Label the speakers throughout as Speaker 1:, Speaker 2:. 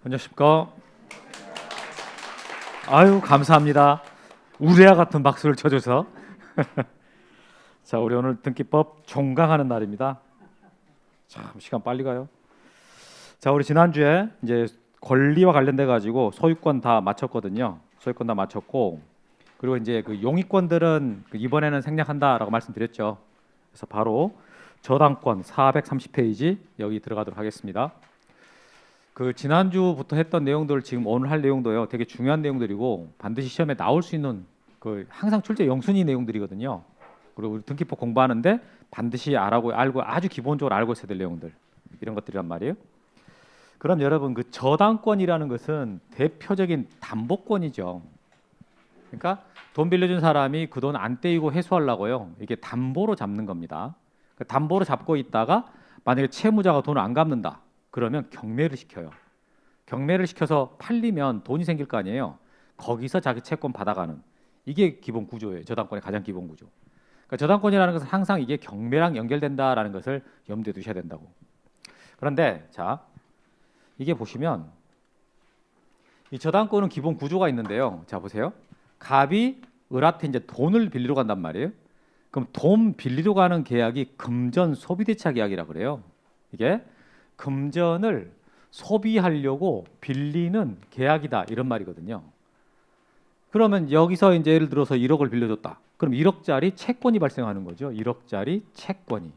Speaker 1: 안녕하십니까. 아유, 감사합니다. 우레아 같은 박수를 쳐줘서. 자, 우리 오늘 등기법 종강하는 날입니다. 참 시간 빨리 가요. 자, 우리 지난주에 이제 권리와 관련돼 가지고 소유권 다 마쳤거든요. 소유권 다 마쳤고, 그리고 이제 그 용의권들은 이번에는 생략한다라고 말씀드렸죠. 그래서 바로 저당권 430페이지 여기 들어가도록 하겠습니다. 그 지난주부터 했던 내용들 지금 오늘 할 내용도요, 되게 중요한 내용들이고 반드시 시험에 나올 수 있는 그 항상 출제 영순위 내용들이거든요. 그리고 우리 등기법 공부하는데 반드시 알고 아주 기본적으로 알고 있어야 될 내용들, 이런 것들이란 말이에요. 그럼 여러분, 그 저당권이라는 것은 대표적인 담보권이죠. 그러니까 돈 빌려준 사람이 그 돈 안 떼이고 회수하려고요, 이게 담보로 잡는 겁니다. 그 담보로 잡고 있다가 만약에 채무자가 돈을 안 갚는다 그러면 경매를 시켜요. 경매를 시켜서 팔리면 돈이 생길 거 아니에요. 거기서 자기 채권 받아가는, 이게 기본 구조예요. 저당권의 가장 기본 구조. 그러니까 저당권이라는 것은 항상 이게 경매랑 연결된다라는 것을 염두에 두셔야 된다고. 그런데 자, 이게 보시면 이 저당권은 기본 구조가 있는데요. 자, 보세요. 갑이 을한테 이제 돈을 빌리러 간단 말이에요. 그럼 돈 빌리러 가는 계약이 금전 소비대차 계약이라 그래요. 이게 금전을 소비하려고 빌리는 계약이다, 이런 말이거든요. 그러면 여기서 이제 예를 들어서 1억을 빌려줬다. 그럼 1억짜리 채권이 발생하는 거죠. 1억짜리 채권이.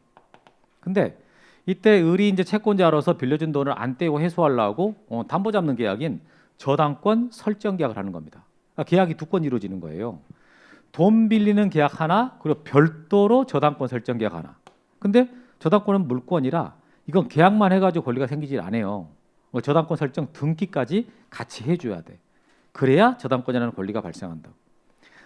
Speaker 1: 근데 이때 을이 이제 채권자로서 빌려준 돈을 안 떼고 회수하려고 담보 잡는 계약인 저당권 설정 계약을 하는 겁니다. 그러니까 계약이 두 건 이루어지는 거예요. 돈 빌리는 계약 하나, 그리고 별도로 저당권 설정 계약 하나. 근데 저당권은 물권이라 이건 계약만 해가지고 권리가 생기질 않아요. 저당권 설정 등기까지 같이 해줘야 돼. 그래야 저당권이라는 권리가 발생한다.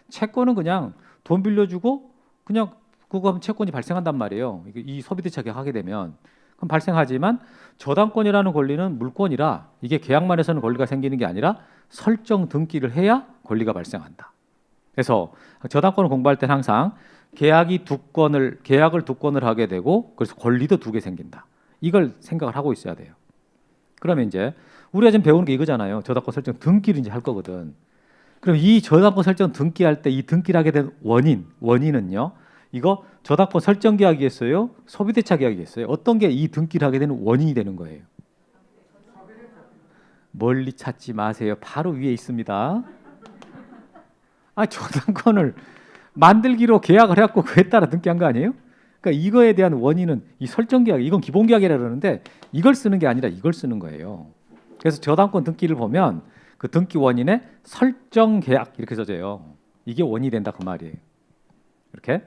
Speaker 1: 채권은 그냥 돈 빌려주고 그냥 그거 하면 채권이 발생한단 말이에요. 이 소비대차 계약하게 되면 그럼 발생하지만 저당권이라는 권리는 물권이라 이게 계약만 해서는 권리가 생기는 게 아니라 설정 등기를 해야 권리가 발생한다. 그래서 저당권을 공부할 때는 항상 계약을 두 건을 하게 되고 그래서 권리도 두 개 생긴다. 이걸 생각을 하고 있어야 돼요. 그러면 이제 우리가 지금 배우는 게 이거잖아요. 저당권 설정 등기를 이제 할 거거든. 그럼 이 저당권 설정 등기할 때 이 등기를 하게 된 원인은요. 이거 저당권 설정 계약이겠어요? 소비대차 계약이겠어요? 어떤 게 이 등기를 하게 되는 원인이 되는 거예요? 멀리 찾지 마세요. 바로 위에 있습니다. 저당권을 만들기로 계약을 해갖고 그에 따라 등기한 거 아니에요? 그러니까 이거에 대한 원인은 이 설정 계약, 이건 기본 계약이라 그러는데 이걸 쓰는 게 아니라 이걸 쓰는 거예요. 그래서 저당권 등기를 보면 그 등기 원인에 설정 계약 이렇게 써져요. 이게 원인이 된다 그 말이에요. 이렇게.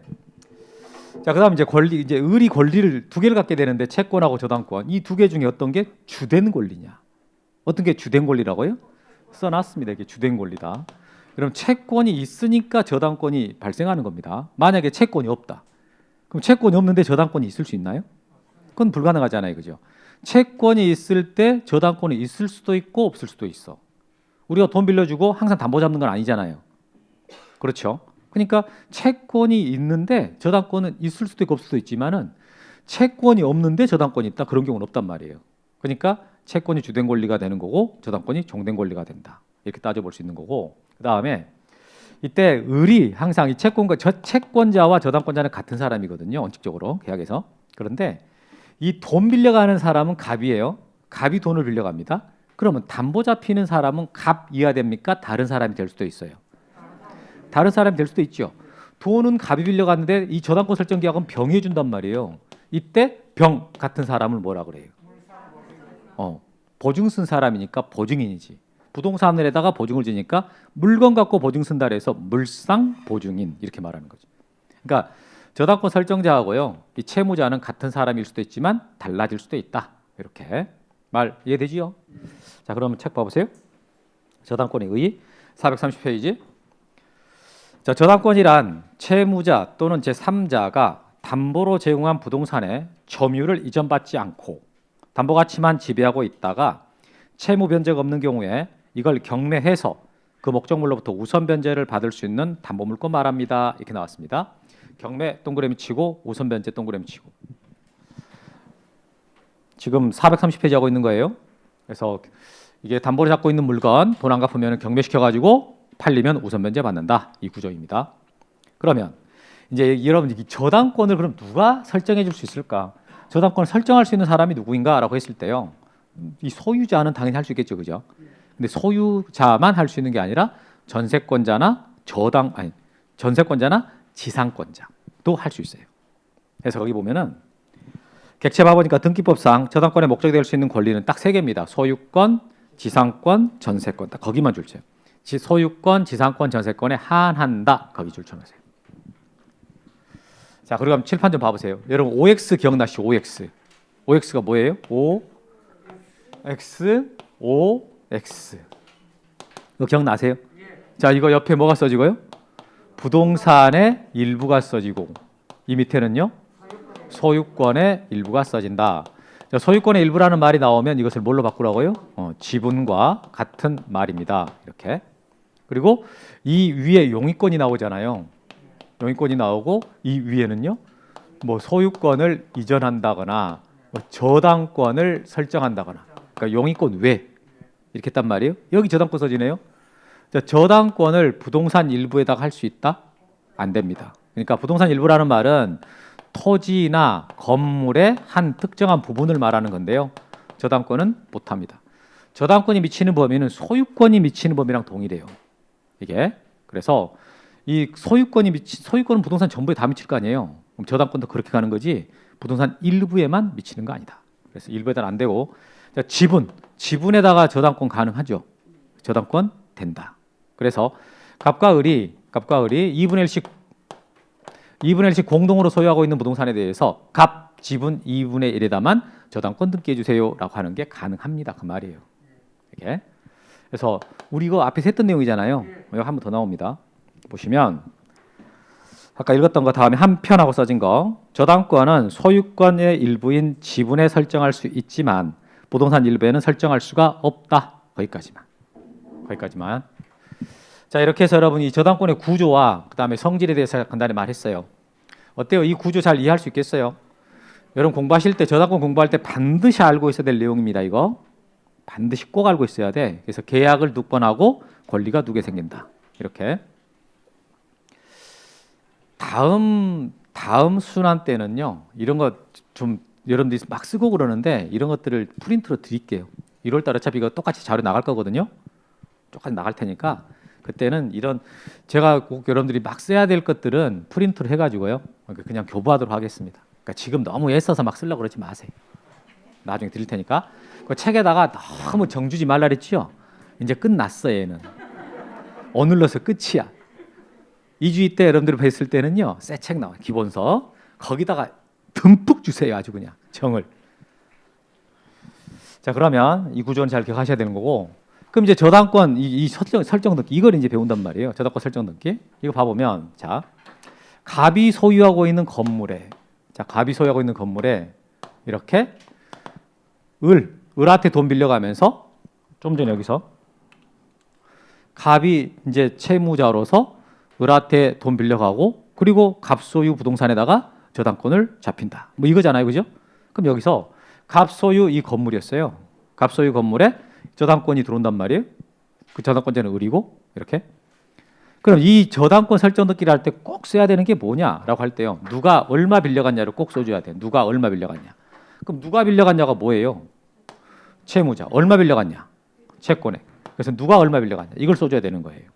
Speaker 1: 자, 그다음 이제 이제 을이 권리를 두 개를 갖게 되는데 채권하고 저당권, 이 두 개 중에 어떤 게 주된 권리냐? 어떤 게 주된 권리라고요? 써놨습니다. 이게 주된 권리다. 그럼 채권이 있으니까 저당권이 발생하는 겁니다. 만약에 채권이 없다. 그럼 채권이 없는데 저당권이 있을 수 있나요? 그건 불가능하잖아요. 그죠? 채권이 있을 때 저당권이 있을 수도 있고 없을 수도 있어. 우리가 돈 빌려주고 항상 담보 잡는 건 아니잖아요. 그렇죠? 그러니까 채권이 있는데 저당권은 있을 수도 있고 없을 수도 있지만은 채권이 없는데 저당권이 있다. 그런 경우는 없단 말이에요. 그러니까 채권이 주된 권리가 되는 거고 저당권이 종된 권리가 된다. 이렇게 따져볼 수 있는 거고, 그다음에 이때 을이 항상 이 채권자와 저당권자는 같은 사람이거든요. 원칙적으로 계약에서. 그런데 이 돈 빌려가는 사람은 갑이에요. 갑이 돈을 빌려갑니다. 그러면 담보 잡히는 사람은 갑 이하 됩니까? 다른 사람이 될 수도 있어요. 다른 사람이 될 수도 있죠. 돈은 갑이 빌려갔는데 이 저당권 설정 계약은 병이 해준단 말이에요. 이때 병 같은 사람을 뭐라 그래요? 보증 쓴 사람이니까 보증인이지. 부동산에다가 보증을 지니까 물건 갖고 보증 쓴다 해서 물상 보증인 이렇게 말하는 거죠. 그러니까 저당권 설정자하고요, 이 채무자는 같은 사람일 수도 있지만 달라질 수도 있다. 이렇게 말 이해되지요? 자, 그러면 책 봐보세요. 저당권의 의의 430페이지. 자, 저당권이란 채무자 또는 제3자가 담보로 제공한 부동산에 점유를 이전받지 않고 담보 가치만 지배하고 있다가 채무 변제가 없는 경우에 이걸 경매해서 그 목적물로부터 우선 변제를 받을 수 있는 담보물권 말합니다. 이렇게 나왔습니다. 경매 동그라미 치고 우선 변제 동그라미 치고. 지금 430페이지 하고 있는 거예요. 그래서 이게 담보로 잡고 있는 물건 돈 안 갚으면 경매시켜가지고 팔리면 우선 면제 받는다. 이 구조입니다. 그러면 이제 여러분 이 저당권을 그럼 누가 설정해 줄 수 있을까? 저당권을 설정할 수 있는 사람이 누구인가라고 했을 때요. 이 소유자는 당연히 할 수 있겠죠, 그죠? 근데 소유자만 할 수 있는 게 아니라 전세권자나 전세권자나 지상권자도 할 수 있어요. 그래서 거기 보면은 객체 봐보니까 등기법상 저당권의 목적이 될 수 있는 권리는 딱 3개입니다. 소유권, 지상권, 전세권. 딱 거기만 줄쳐요. 소유권, 지상권, 전세권에 한한다. 거기 줄쳐놓으세요. 자, 그리고 한번 칠판 좀 봐보세요. 여러분 OX 기억나시죠? OX. OX가 뭐예요? OX, OX. 이거 기억나세요? 자, 이거 옆에 뭐가 써지고요? 부동산의 일부가 써지고 이 밑에는요? 소유권의 일부가 써진다. 자, 소유권의 일부라는 말이 나오면 이것을 뭘로 바꾸라고요? 지분과 같은 말입니다. 이렇게. 그리고 이 위에 용의권이 나오잖아요. 용의권이 나오고 이 위에는요, 뭐 소유권을 이전한다거나 뭐 저당권을 설정한다거나, 그러니까 용의권 외 이렇게 했단 말이에요. 여기 저당권 써지네요. 자, 저당권을 부동산 일부에다가 할 수 있다? 안 됩니다. 그러니까 부동산 일부라는 말은 토지나 건물의 한 특정한 부분을 말하는 건데요. 저당권은 못합니다. 저당권이 미치는 범위는 소유권이 미치는 범위랑 동일해요. 이게 그래서 이 소유권은 부동산 전부에 다 미칠 거 아니에요. 그럼 저당권도 그렇게 가는 거지 부동산 일부에만 미치는 거 아니다. 그래서 일부에다는 안 되고, 자, 지분에다가 저당권 가능하죠. 저당권 된다. 그래서 갑과 을이 2분의 1씩 공동으로 소유하고 있는 부동산에 대해서 갑 지분 2분의 1에다만 저당권 등기해 주세요라고 하는 게 가능합니다. 그 말이에요. 이게. 그래서 우리 이거 앞에서 했던 내용이잖아요. 여기 한 번 더 나옵니다. 보시면 아까 읽었던 거 다음에 한 편하고 써진 거. 저당권은 소유권의 일부인 지분에 설정할 수 있지만 부동산 일부에는 설정할 수가 없다. 거기까지만. 자, 이렇게 해서 여러분이 저당권의 구조와 그다음에 성질에 대해서 간단히 말했어요. 어때요? 이 구조 잘 이해할 수 있겠어요? 여러분 공부하실 때 저당권 공부할 때 반드시 알고 있어야 될 내용입니다. 이거 반드시 꼭 알고 있어야 돼. 그래서 계약을 2번 권리가 2개 생긴다. 이렇게. 다음 순환 때는요. 이런 거 좀 여러분들이 막 쓰고 그러는데 이런 것들을 프린트로 드릴게요. 1월 달 어차피 이거 똑같이 자료 나갈 거거든요. 똑같이 나갈 테니까 그때는 이런 제가 꼭 여러분들이 막 써야 될 것들은 프린트로 해가지고요. 그냥 교부하도록 하겠습니다. 그러니까 지금 너무 애써서 막 쓰려고 그러지 마세요. 나중에 드릴 테니까. 그 책에다가 너무 정주지 말라 그랬지요. 이제 끝났어 얘는. 오늘로서 끝이야. 2주 때 여러분들이 뵀을 때는요. 새 책 나와요. 기본서. 거기다가 듬뿍 주세요. 아주 그냥 정을. 자, 그러면 이 구조는 잘 기억하셔야 되는 거고, 그럼 이제 저당권 이 설정 등기 이걸 이제 배운단 말이에요. 저당권 설정 등기. 이거 봐보면 자, 갑이 소유하고 있는 건물에 이렇게 을한테 돈 빌려가면서 좀 전에 여기서 갑이 이제 채무자로서 을한테 돈 빌려가고 그리고 갑소유 부동산에다가 저당권을 잡힌다. 뭐 이거잖아요, 그죠? 그럼 여기서 갑소유 이 건물이었어요. 갑소유 건물에 저당권이 들어온단 말이에요. 그 저당권자는 을이고 이렇게. 그럼 이 저당권 설정 등기를 할 때 꼭 써야 되는 게 뭐냐라고 할 때요. 누가 얼마 빌려갔냐를 꼭 써줘야 돼. 누가 얼마 빌려갔냐. 그럼 누가 빌려갔냐가 뭐예요? 채무자. 얼마 빌려갔냐? 채권에. 그래서 누가 얼마 빌려갔냐. 이걸 써줘야 되는 거예요.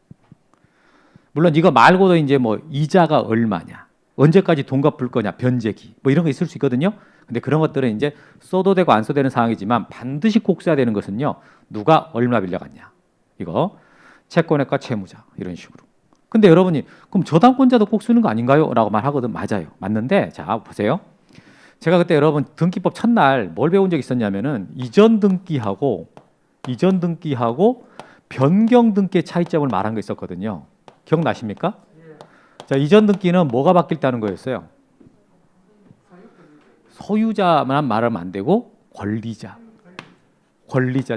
Speaker 1: 물론 이거 말고도 이제 뭐 이자가 얼마냐. 언제까지 돈 갚을 거냐. 변제기. 뭐 이런 거 있을 수 있거든요. 근데 그런 것들은 이제 써도 되고 안 써도 되는 상황이지만 반드시 꼭 써야 되는 것은요. 누가 얼마 빌려갔냐. 이거 채권액과 채무자 이런 식으로. 근데 여러분이 그럼 저당권자도 꼭 쓰는 거 아닌가요? 라고 말하거든. 맞아요. 맞는데 자 보세요. 제가 그때 여러분 등기법 첫날 뭘 배운 적 있었냐면은 이전 등기하고 변경 등기의 차이점을 말한 거 있었거든요. 기억나십니까? 자, 이전 등기는 뭐가 바뀔 때 하는 거였어요? 소유자만 말하면 안 되고 권리자.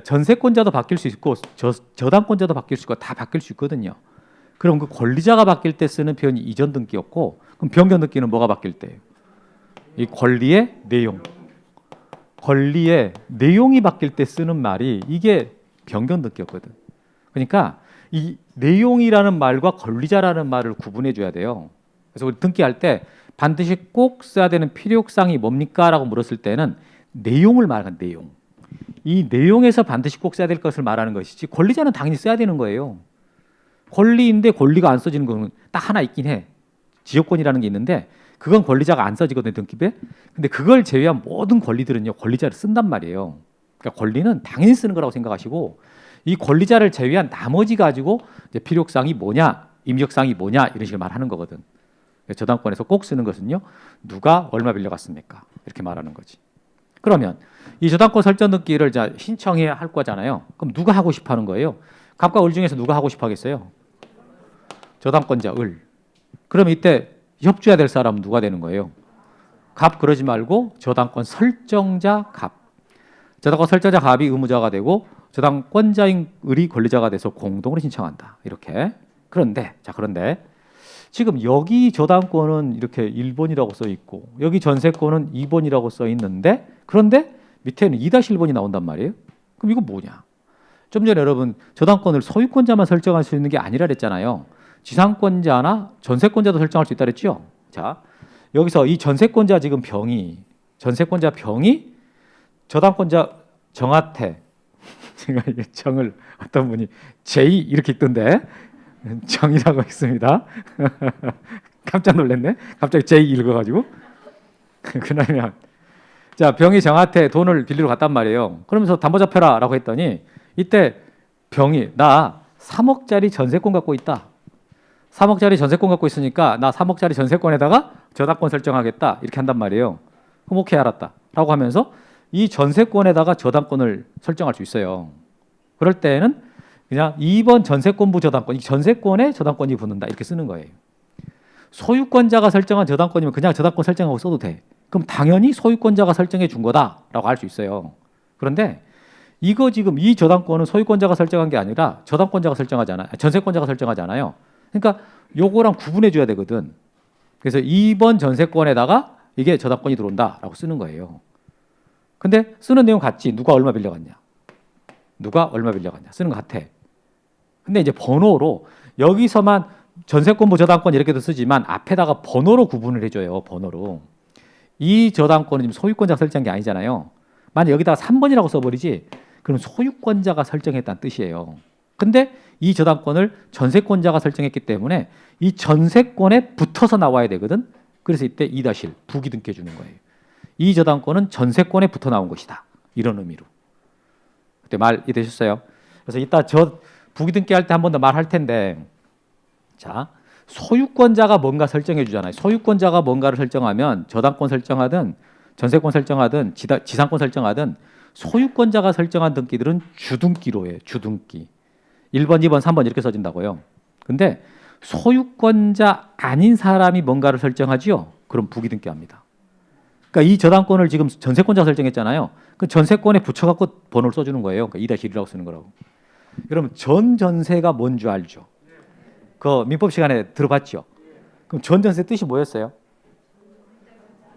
Speaker 1: 전세권자도 바뀔 수 있고 저당권자도 바뀔 수 있고 다 바뀔 수 있거든요. 그럼 그 권리자가 바뀔 때 쓰는 표현이 이전 등기였고, 그럼 변경 등기는 뭐가 바뀔 때예요? 이 권리의 내용이 바뀔 때 쓰는 말이 이게 변경 등기였거든. 그러니까 이 내용이라는 말과 권리자라는 말을 구분해 줘야 돼요. 그래서 우리 등기할 때 반드시 꼭 써야 되는 필요사항이 뭡니까? 라고 물었을 때는 내용을 말하는 내용. 이 내용에서 반드시 꼭 써야 될 것을 말하는 것이지 권리자는 당연히 써야 되는 거예요. 권리인데 권리가 안 써지는 거는 딱 하나 있긴 해. 지역권이라는 게 있는데 그건 권리자가 안 써지거든요, 등기부에. 근데 그걸 제외한 모든 권리들은요, 권리자를 쓴단 말이에요. 그러니까 권리는 당연히 쓰는 거라고 생각하시고 이 권리자를 제외한 나머지 가지고 이제 필요사항이 뭐냐, 임력사항이 뭐냐 이런 식으로 말하는 거거든. 저당권에서 꼭 쓰는 것은요, 누가 얼마 빌려갔습니까? 이렇게 말하는 거지. 그러면 이 저당권 설정 등기를 신청해야 할 거잖아요. 그럼 누가 하고 싶어 하는 거예요? 갑과 을 중에서 누가 하고 싶어 하겠어요? 저당권자 을. 그럼 이때 협조해야 될 사람은 누가 되는 거예요? 갑 그러지 말고 저당권 설정자 갑. 저당권 설정자 갑이 의무자가 되고 저당권자인 을이 권리자가 돼서 공동으로 신청한다. 이렇게. 그런데 지금 여기 저당권은 이렇게 1번이라고 써 있고 여기 전세권은 2번이라고 써 있는데 그런데 밑에는 2-1번이 나온단 말이에요. 그럼 이거 뭐냐? 좀 전에 여러분 저당권을 소유권자만 설정할 수 있는 게 아니라 그랬잖아요. 지상권자나 전세권자도 설정할 수 있다 그랬죠? 자, 여기서 이 전세권자 지금 전세권자 병이 저당권자 정한테 제가 이 정을 어떤 분이 J 이렇게 읽던데 정이라고 했습니다. 깜짝 놀랐네. 갑자기 J 읽어가지고 그러면 자 병이 정한테 돈을 빌리러 갔단 말이에요. 그러면서 담보 잡혀라라고 했더니 이때 병이 나 3억짜리 전세권 갖고 있다. 3억짜리 전세권 갖고 있으니까 나 3억짜리 전세권에다가 저당권 설정하겠다 이렇게 한단 말이에요. 그럼 오케이 알았다 라고 하면서 이 전세권에다가 저당권을 설정할 수 있어요. 그럴 때는 그냥 2번 전세권부 저당권, 이 전세권에 저당권이 붙는다 이렇게 쓰는 거예요. 소유권자가 설정한 저당권이면 그냥 저당권 설정하고 써도 돼. 그럼 당연히 소유권자가 설정해 준 거다라고 할 수 있어요. 그런데 이거 지금 이 저당권은 소유권자가 설정한 게 아니라 저당권자가 설정하잖아요. 전세권자가 설정하잖아요. 그러니까 요거랑 구분해 줘야 되거든. 그래서 2번 전세권에다가 이게 저당권이 들어온다라고 쓰는 거예요. 근데 쓰는 내용 같지? 누가 얼마 빌려갔냐? 누가 얼마 빌려갔냐? 쓰는 것 같아. 근데 이제 번호로 여기서만 전세권부 저당권 이렇게도 쓰지만 앞에다가 번호로 구분을 해줘요. 번호로. 이 저당권은 지금 소유권자가 설정한 게 아니잖아요. 만약 여기다가 3번이라고 써버리지 그럼 소유권자가 설정했다는 뜻이에요. 근데 이 저당권을 전세권자가 설정했기 때문에 이 전세권에 붙어서 나와야 되거든. 그래서 이때 2-1 부기 등기해 주는 거예요. 이 저당권은 전세권에 붙어 나온 것이다. 이런 의미로. 그때 말 이해되셨어요? 그래서 이따 저 부기 등기할 때 한 번 더 말할 텐데 자 소유권자가 뭔가 설정해 주잖아요. 소유권자가 뭔가를 설정하면 저당권 설정하든 전세권 설정하든 지상권 설정하든 소유권자가 설정한 등기들은 주등기로 해요. 주등기. 1번, 2번, 3번 이렇게 써진다고요. 근데 소유권자 아닌 사람이 뭔가를 설정하지요. 그럼 부기 등기합니다. 그러니까 이 저당권을 지금 전세권자가 설정했잖아요. 그 전세권에 붙여갖고 번호를 써주는 거예요. 그러니까 2-1이라고 쓰는 거라고. 여러분 전전세가 뭔 줄 알죠? 그 민법 시간에 들어봤죠? 그럼 전전세 뜻이 뭐였어요?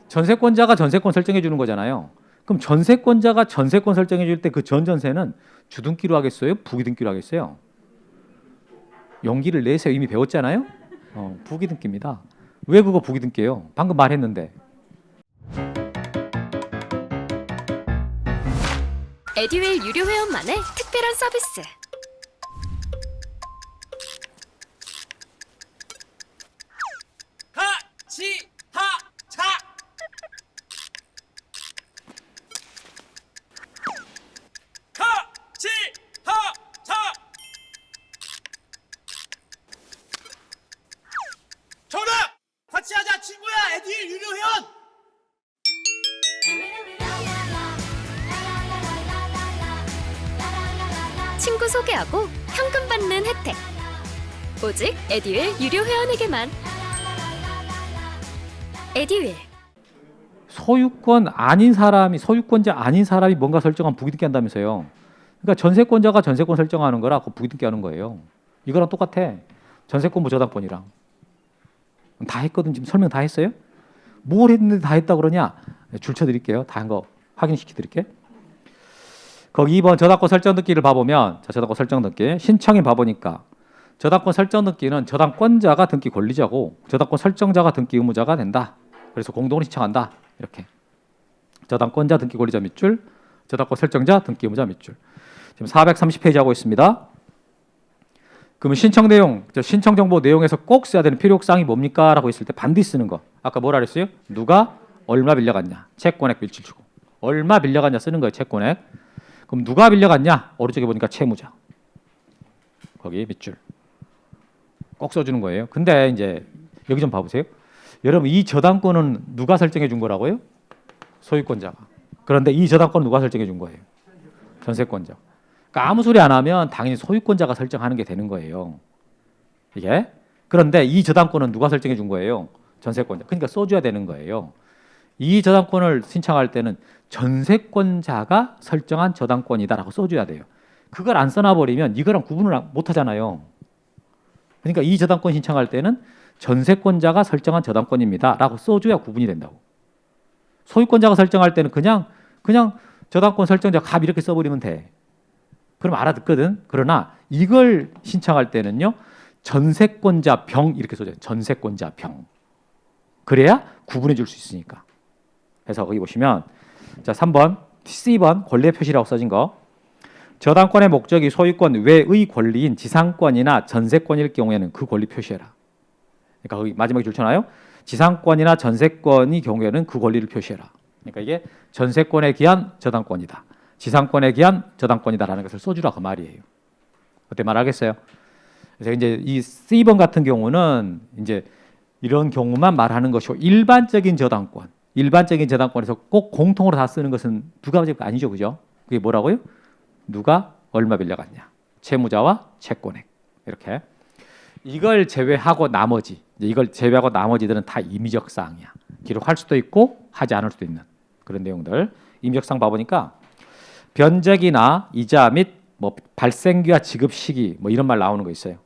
Speaker 1: 전세권자가 전세권 설정해 주는 거잖아요. 그럼 전세권자가 전세권 설정해 줄 때 그 전전세는 주등기로 하겠어요? 부기등기로 하겠어요? 용기를 내세요. 이미 배웠잖아요. 부기등기입니다. 왜 그거 부기등기예요? 방금 말했는데.
Speaker 2: 에듀윌 유료 회원만의 특별한 서비스.
Speaker 3: 하치하차 하치하차 정답! 같이 하자 친구야 에듀윌 유료 회원!
Speaker 2: 친구 소개하고 현금 받는 혜택. 오직 에듀윌 유료 회원에게만. 에듀윌.
Speaker 1: 소유권자 아닌 사람이 뭔가 설정한 부기등기 한다면서요. 그러니까 전세권자가 전세권 설정하는 거라 그 부기등기 하는 거예요. 이거랑 똑같아. 전세권부 저당권이랑. 다 했거든. 지금 설명 다 했어요? 뭘 했는데 다 했다 그러냐? 줄 쳐드릴게요. 다 한 거 확인시켜 드릴게. 거기 2번 저당권 설정 등기를 봐보면 자 저당권 설정 등기 신청인 봐보니까 저당권 설정 등기는 저당권자가 등기 권리자고 저당권 설정자가 등기 의무자가 된다. 그래서 공동으로 신청한다. 이렇게 저당권자 등기 권리자 밑줄 저당권 설정자 등기 의무자 밑줄. 지금 430페이지 하고 있습니다. 그러면 신청 내용, 신청 정보 내용에서 꼭 써야 되는 필요사항이 뭡니까? 라고 했을 때 반드시 쓰는 거. 아까 뭐라 그랬어요? 누가 얼마 빌려갔냐? 채권액 밀실 주고. 얼마 빌려갔냐 쓰는 거예요. 채권액. 그럼 누가 빌려갔냐? 오른쪽에 보니까 채무자. 거기 밑줄. 꼭 써주는 거예요. 근데 이제 여기 좀 봐보세요. 여러분 이 저당권은 누가 설정해 준 거라고요? 소유권자가. 그런데 이 저당권은 누가 설정해 준 거예요? 전세권자. 그러니까 아무 소리 안 하면 당연히 소유권자가 설정하는 게 되는 거예요. 이게. 그런데 이 저당권은 누가 설정해 준 거예요? 전세권자. 그러니까 써줘야 되는 거예요. 이 저당권을 신청할 때는 전세권자가 설정한 저당권이다라고 써줘야 돼요. 그걸 안 써놔버리면 이거랑 구분을 못 하잖아요. 그러니까 이 저당권 신청할 때는 전세권자가 설정한 저당권입니다라고 써줘야 구분이 된다고. 소유권자가 설정할 때는 그냥 저당권 설정자 갑 이렇게 써버리면 돼. 그럼 알아듣거든. 그러나 이걸 신청할 때는요. 전세권자 병 이렇게 써줘요. 전세권자 병. 그래야 구분해 줄 수 있으니까. 그래서 거기 보시면 자 3번 C번 권리의 표시라고 써진 거. 저당권의 목적이 소유권 외의 권리인 지상권이나 전세권일 경우에는 그 권리 표시해라. 그러니까 거기 마지막에 줄쳐놔요. 지상권이나 전세권의 경우에는 그 권리를 표시해라. 그러니까 이게 전세권에 기한 저당권이다. 지상권에 기한 저당권이다라는 것을 써주라 그 말이에요. 어때 말하겠어요? 그래서 이제 이 C번 같은 경우는 이제 이런 경우만 말하는 것이고 일반적인 저당권에서 꼭 공통으로 다 쓰는 것은 두 가지가 아니죠, 그죠? 그게 뭐라고요? 누가 얼마 빌려갔냐? 채무자와 채권액 이렇게. 이걸 제외하고 나머지들은 다 임의적 사항이야. 기록할 수도 있고 하지 않을 수도 있는 그런 내용들. 임의적 사항 봐보니까 변적이나 이자 및 뭐 발생기와 지급 시기 뭐 이런 말 나오는 거 있어요.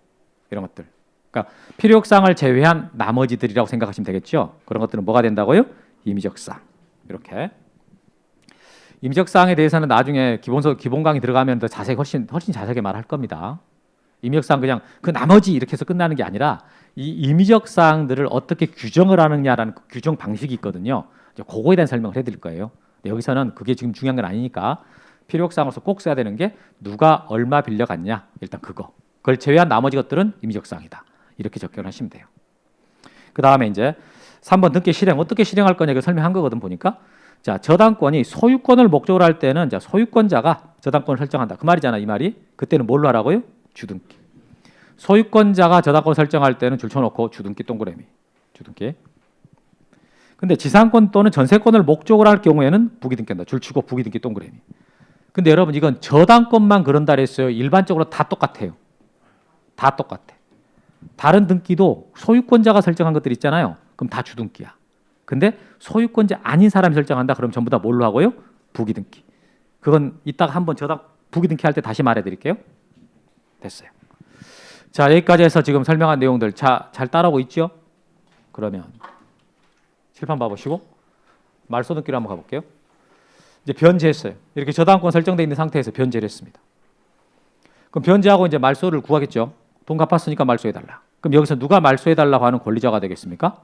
Speaker 1: 이런 것들. 그러니까 필요적 사항을 제외한 나머지들이라고 생각하시면 되겠죠. 그런 것들은 뭐가 된다고요? 임의적 사항. 이렇게. 임의적 사항에 대해서는 나중에 기본 강의 들어가면 더 자세히 훨씬 자세하게 말할 겁니다. 임의적 사항 그냥 그 나머지 이렇게 해서 끝나는 게 아니라 이 임의적 사항들을 어떻게 규정을 하느냐라는 그 규정 방식이 있거든요. 그거에 대한 설명을 해드릴 거예요. 근데 여기서는 그게 지금 중요한 건 아니니까 필요적 사항으로서 꼭 써야 되는 게 누가 얼마 빌려갔냐. 일단 그걸 제외한 나머지 것들은 임의적 사항이다. 이렇게 접근하시면 돼요. 그 다음에 이제 3번 등기 실행 어떻게 실행할 거냐 이거 설명한 거거든 보니까. 자 저당권이 소유권을 목적으로 할 때는 자 소유권자가 저당권을 설정한다. 그 말이잖아 이 말이. 그때는 뭘로 하라고요? 주등기. 소유권자가 저당권 설정할 때는 줄 쳐놓고 주등기 동그라미. 주등기. 근데 지상권 또는 전세권을 목적으로 할 경우에는 부기등기 한다. 줄 치고 부기등기 동그라미. 근데 여러분 이건 저당권만 그런다 그랬어요. 일반적으로 다 똑같아요. 다 똑같아. 다른 등기도 소유권자가 설정한 것들 있잖아요. 그럼 다 주등기야. 근데 소유권자 아닌 사람이 설정한다. 그럼 전부 다 뭘로 하고요? 부기등기. 그건 이따가 한번 부기등기 할 때 다시 말해드릴게요. 됐어요. 자 여기까지 해서 지금 설명한 내용들 잘 따라오고 있죠? 그러면 칠판 봐보시고 말소등기로 한번 가볼게요. 이제 변제했어요. 이렇게 저당권 설정되어 있는 상태에서 변제를 했습니다. 그럼 변제하고 이제 말소를 구하겠죠. 돈 갚았으니까 말소해달라. 그럼 여기서 누가 말소해달라고 하는 권리자가 되겠습니까?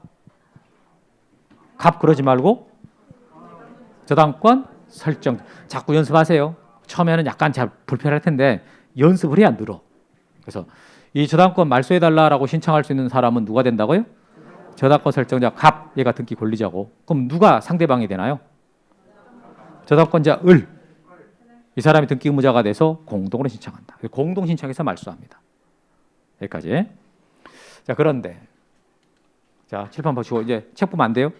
Speaker 1: 그러지 말고 저당권 설정. 자꾸 연습하세요. 처음에는 약간 잘 불편할 텐데 연습을 해야 늘어. 그래서 이 저당권 말소해달라고 신청할 수 있는 사람은 누가 된다고요? 저당권 설정자 얘가 등기 권리자고. 그럼 누가 상대방이 되나요? 저당권자 이 사람이 등기 의무자가 돼서 공동으로 신청한다. 공동 신청해서 말소합니다. 여기까지. 자 그런데 자 칠판 보시고 이제 책 보면 안 돼요.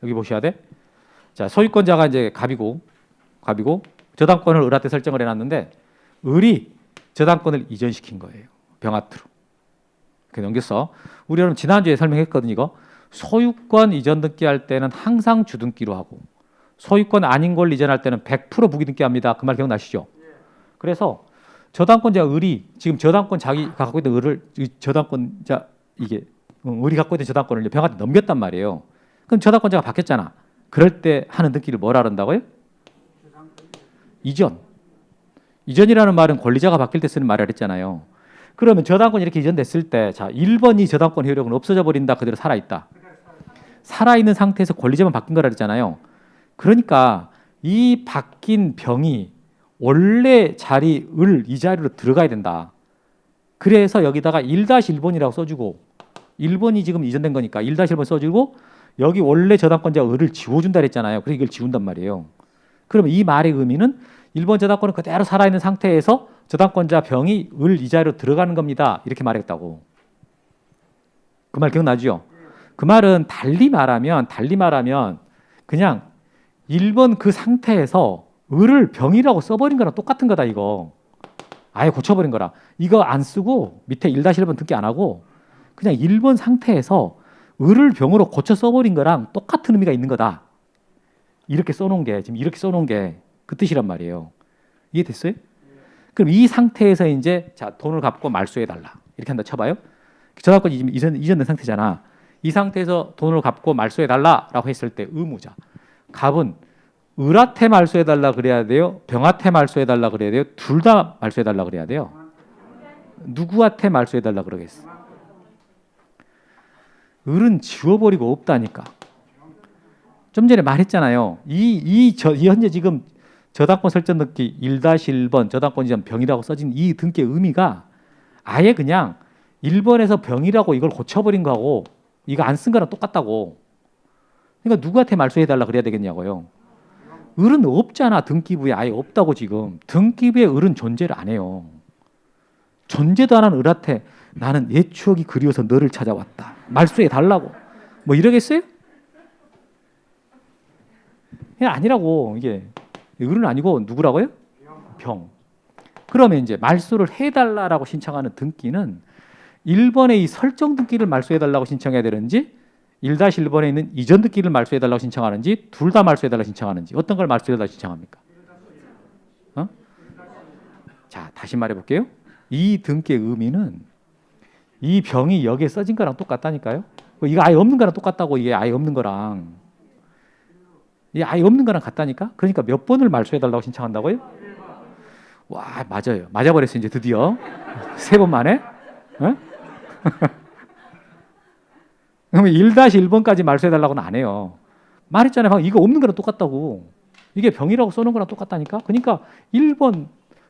Speaker 1: 여기 보셔야 돼. 자 소유권자가 이제 갑이고 저당권을 을한테 설정을 해놨는데 을이 저당권을 이전시킨 거예요. 병합으로. 이렇게 넘겼어. 우리 여러분 지난주에 설명했거든요. 이거 소유권 이전 등기할 때는 항상 주등기로 하고 소유권 아닌 걸 이전할 때는 100% 부기등기 합니다. 그 말 기억나시죠? 그래서 저당권자 을이 지금 저당권 자기가 갖고 있는 을을 저당권자 이게 을이 갖고 있는 저당권을 병한테 넘겼단 말이에요. 그럼 저당권자가 바뀌었잖아. 그럴 때 하는 등기를 뭐라 그런다고요? 이전. 이전이라는 말은 권리자가 바뀔 때 쓰는 말이라 했잖아요. 그러면 저당권이 이렇게 이전됐을 때, 자, 1번이 저당권 효력은 없어져 버린다, 그대로 살아있다. 살아있는 상태에서 권리자만 바뀐 거라 그랬잖아요. 그러니까 이 바뀐 병이 원래 자리를 이 자리로 들어가야 된다. 그래서 여기다가 1-1번이라고 써주고, 1번이 지금 이전된 거니까 1-1번 써주고, 여기 원래 저당권자가 을을 지워준다 그랬잖아요. 그래서 이걸 지운단 말이에요. 그러면 이 말의 의미는 1번 저당권은 그대로 살아있는 상태에서 저당권자 병이 을 이 자리로 들어가는 겁니다. 이렇게 말했다고. 그 말 기억나죠? 그 말은 달리 말하면 그냥 1번 그 상태에서 을을 병이라고 써버린 거랑 똑같은 거다 이거. 아예 고쳐버린 거라. 이거 안 쓰고 밑에 1-1번 등기 안 하고 그냥 1번 상태에서 을을 병으로 고쳐 써버린 거랑 똑같은 의미가 있는 거다. 이렇게 써놓은 게 지금 이렇게 써놓은 게 그 뜻이란 말이에요. 이해됐어요? 그럼 이 상태에서 이제 자 돈을 갚고 말소해 달라 이렇게 한다 쳐봐요. 저당권이 지금 이전된 상태잖아. 이 상태에서 돈을 갚고 말소해 달라라고 했을 때 의무자. 갑은 을한테 말소해 달라 그래야 돼요? 병한테 말소해 달라 그래야 돼요? 둘 다 말소해 달라 그래야 돼요? 누구한테 말소해 달라 그러겠어? 을은 지워버리고 없다니까. 좀 전에 말했잖아요. 이 현재 지금 저당권 설정 등기 1-1번 저당권 이전 병이라고 써진 이 등기의 의미가 아예 그냥 1번에서 병이라고 이걸 고쳐버린 거하고 이거 안 쓴 거랑 똑같다고. 그러니까 누구한테 말소해달라 그래야 되겠냐고요. 을은 없잖아. 등기부에 아예 없다고 지금. 등기부에 을은 존재를 안 해요. 존재도 안 하는 을한테 나는 옛 추억이 그리워서 너를 찾아왔다. 말소해달라고. 뭐 이러겠어요? 그냥 아니라고 이게. 을은 아니고 누구라고요? 병. 그러면 이제 말소를 해달라고 신청하는 등기는 1번의 이 설정 등기를 말소해달라고 신청해야 되는지 1-1번에 있는 이전 등기를 말소해달라고 신청하는지 둘 다 말소해달라고 신청하는지 어떤 걸 말소해달라고 신청합니까? 자 다시 말해볼게요. 이 등기의 의미는 이 병이 여기에 써진 거랑 똑같다니까요. 이거 아예 없는 거랑 똑같다고. 이게 아예 없는 거랑 이게 아예 없는 거랑 같다니까. 그러니까 몇 번을 말소해달라고 신청한다고요? 와 맞아요. 맞아버렸어요. 이제 드디어 3번 만에. 어? 그러면 1-1번까지 말소해달라고는 안 해요. 말했잖아요. 방금 이거 없는 거랑 똑같다고. 이게 병이라고 써놓은 거랑 똑같다니까. 그러니까 1번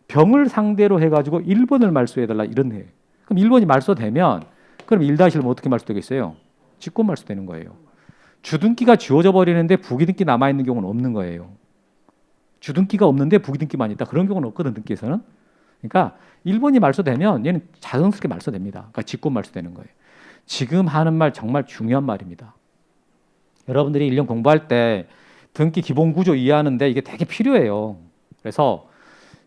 Speaker 1: 병을 상대로 해가지고 1번을 말소해달라 이런 해. 그럼 1번이 말소되면 그럼 1-1번 어떻게 말소되겠어요? 직권 말소되는 거예요. 주등기가 지워져 버리는데 부기등기 남아있는 경우는 없는 거예요. 주등기가 없는데 부기등기만 있다. 그런 경우는 없거든 등기에서는. 그러니까 1번이 말소되면 얘는 자연스럽게 말소됩니다. 그러니까 직권 말소되는 거예요. 지금 하는 말 정말 중요한 말입니다. 여러분들이 1년 공부할 때 등기 기본 구조 이해하는데 이게 되게 필요해요. 그래서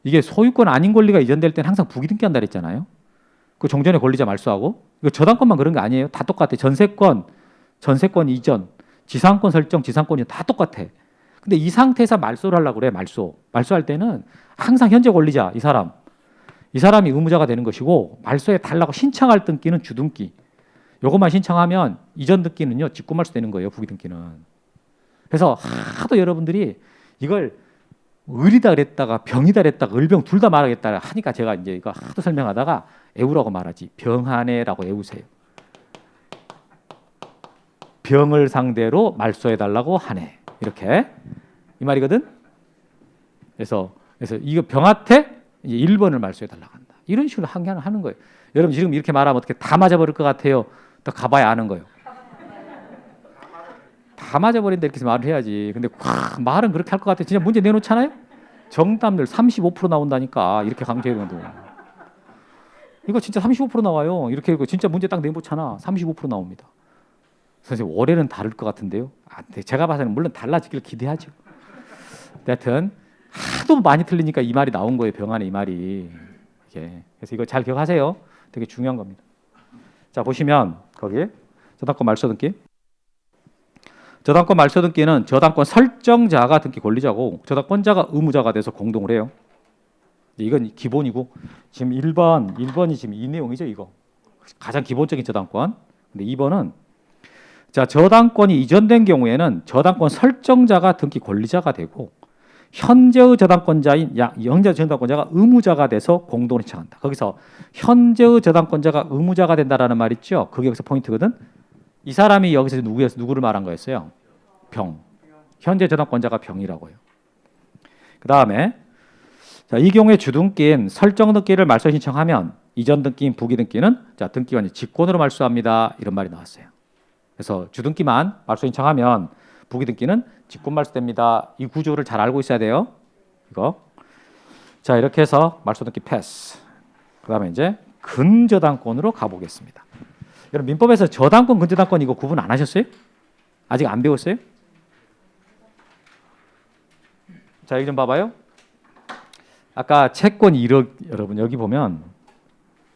Speaker 1: 이게 소유권 아닌 권리가 이전될 때는 항상 부기등기 한다 그랬잖아요. 그 종전의 권리자 말소하고 이거 저당권만 그런 거 아니에요. 다 똑같아. 전세권 이전, 지상권 설정, 지상권이 다 똑같아. 근데 이 상태에서 말소를 하려고 그래. 말소할 때는 항상 현재 권리자 이 사람이 의무자가 되는 것이고 말소해 달라고 신청할 등기는 주등기. 요것만 신청하면 이전 등기는요 직권 말소되는 거예요. 부기등기는. 그래서 하도 여러분들이 이걸 을이다 그랬다가 병이다 그랬다가 을병 둘 다 말하겠다 하니까 제가 이제 이거 하도 설명하다가 애우라고 말하지. 병하네라고 애우세요. 병을 상대로 말소해달라고 하네. 이렇게 이 말이거든. 그래서 이거 병한테 이제 1번을 말소해달라고 한다. 이런 식으로 하는 거예요. 여러분 지금 이렇게 말하면 어떻게 다 맞아버릴 것 같아요. 또 가봐야 아는 거예요. 다 맞아버린다 이렇게 말을 해야지. 근데 말은 그렇게 할 것 같아. 진짜 문제 내놓잖아요. 정답률 35% 나온다니까. 이렇게 강조해도 이거 진짜 35% 나와요. 이렇게 진짜 문제 딱 내놓잖아. 35% 나옵니다. 선생님 올해는 다를 것 같은데요. 제가 봐서는 물론 달라지길 기대하죠. 하여튼 하도 많이 틀리니까 이 말이 나온 거예요. 병 안에 이 말이. 이게. 그래서 이거 잘 기억하세요. 되게 중요한 겁니다. 자 보시면 거기 저당권 말소등기. 저당권 말소등기는 저당권 설정자가 등기 권리자고 저당권자가 의무자가 돼서 공동을 해요. 이건 기본이고 지금 1번이 지금 이 내용이죠. 이거 가장 기본적인 저당권. 근데 2번은 자 저당권이 이전된 경우에는 저당권 설정자가 등기 권리자가 되고 현재의 저당권자인 현재 저당권자가 의무자가 돼서 공동으로 신청한다. 거기서 현재의 저당권자가 의무자가 된다라는 말 있죠. 그게 여기서 포인트거든. 이 사람이 여기서 누구를 말한 거였어요? 병. 현재 저당권자가 병이라고요. 그 다음에 자, 이 경우에 주등기인 설정 등기를 말소 신청하면 이전 등기인 부기 등기는 자, 등기관이 직권으로 말소합니다. 이런 말이 나왔어요. 그래서 주등기만 말소 신청하면 부기 등기는 직권 말소됩니다. 이 구조를 잘 알고 있어야 돼요. 이거. 자, 이렇게 해서 말소 등기 패스. 그다음에 이제 근저당권으로 가보겠습니다. 여러분 민법에서 저당권, 근저당권 이거 구분 안 하셨어요? 아직 안 배웠어요? 자, 여기 좀 봐봐요. 아까 채권 1억 여러분 여기 보면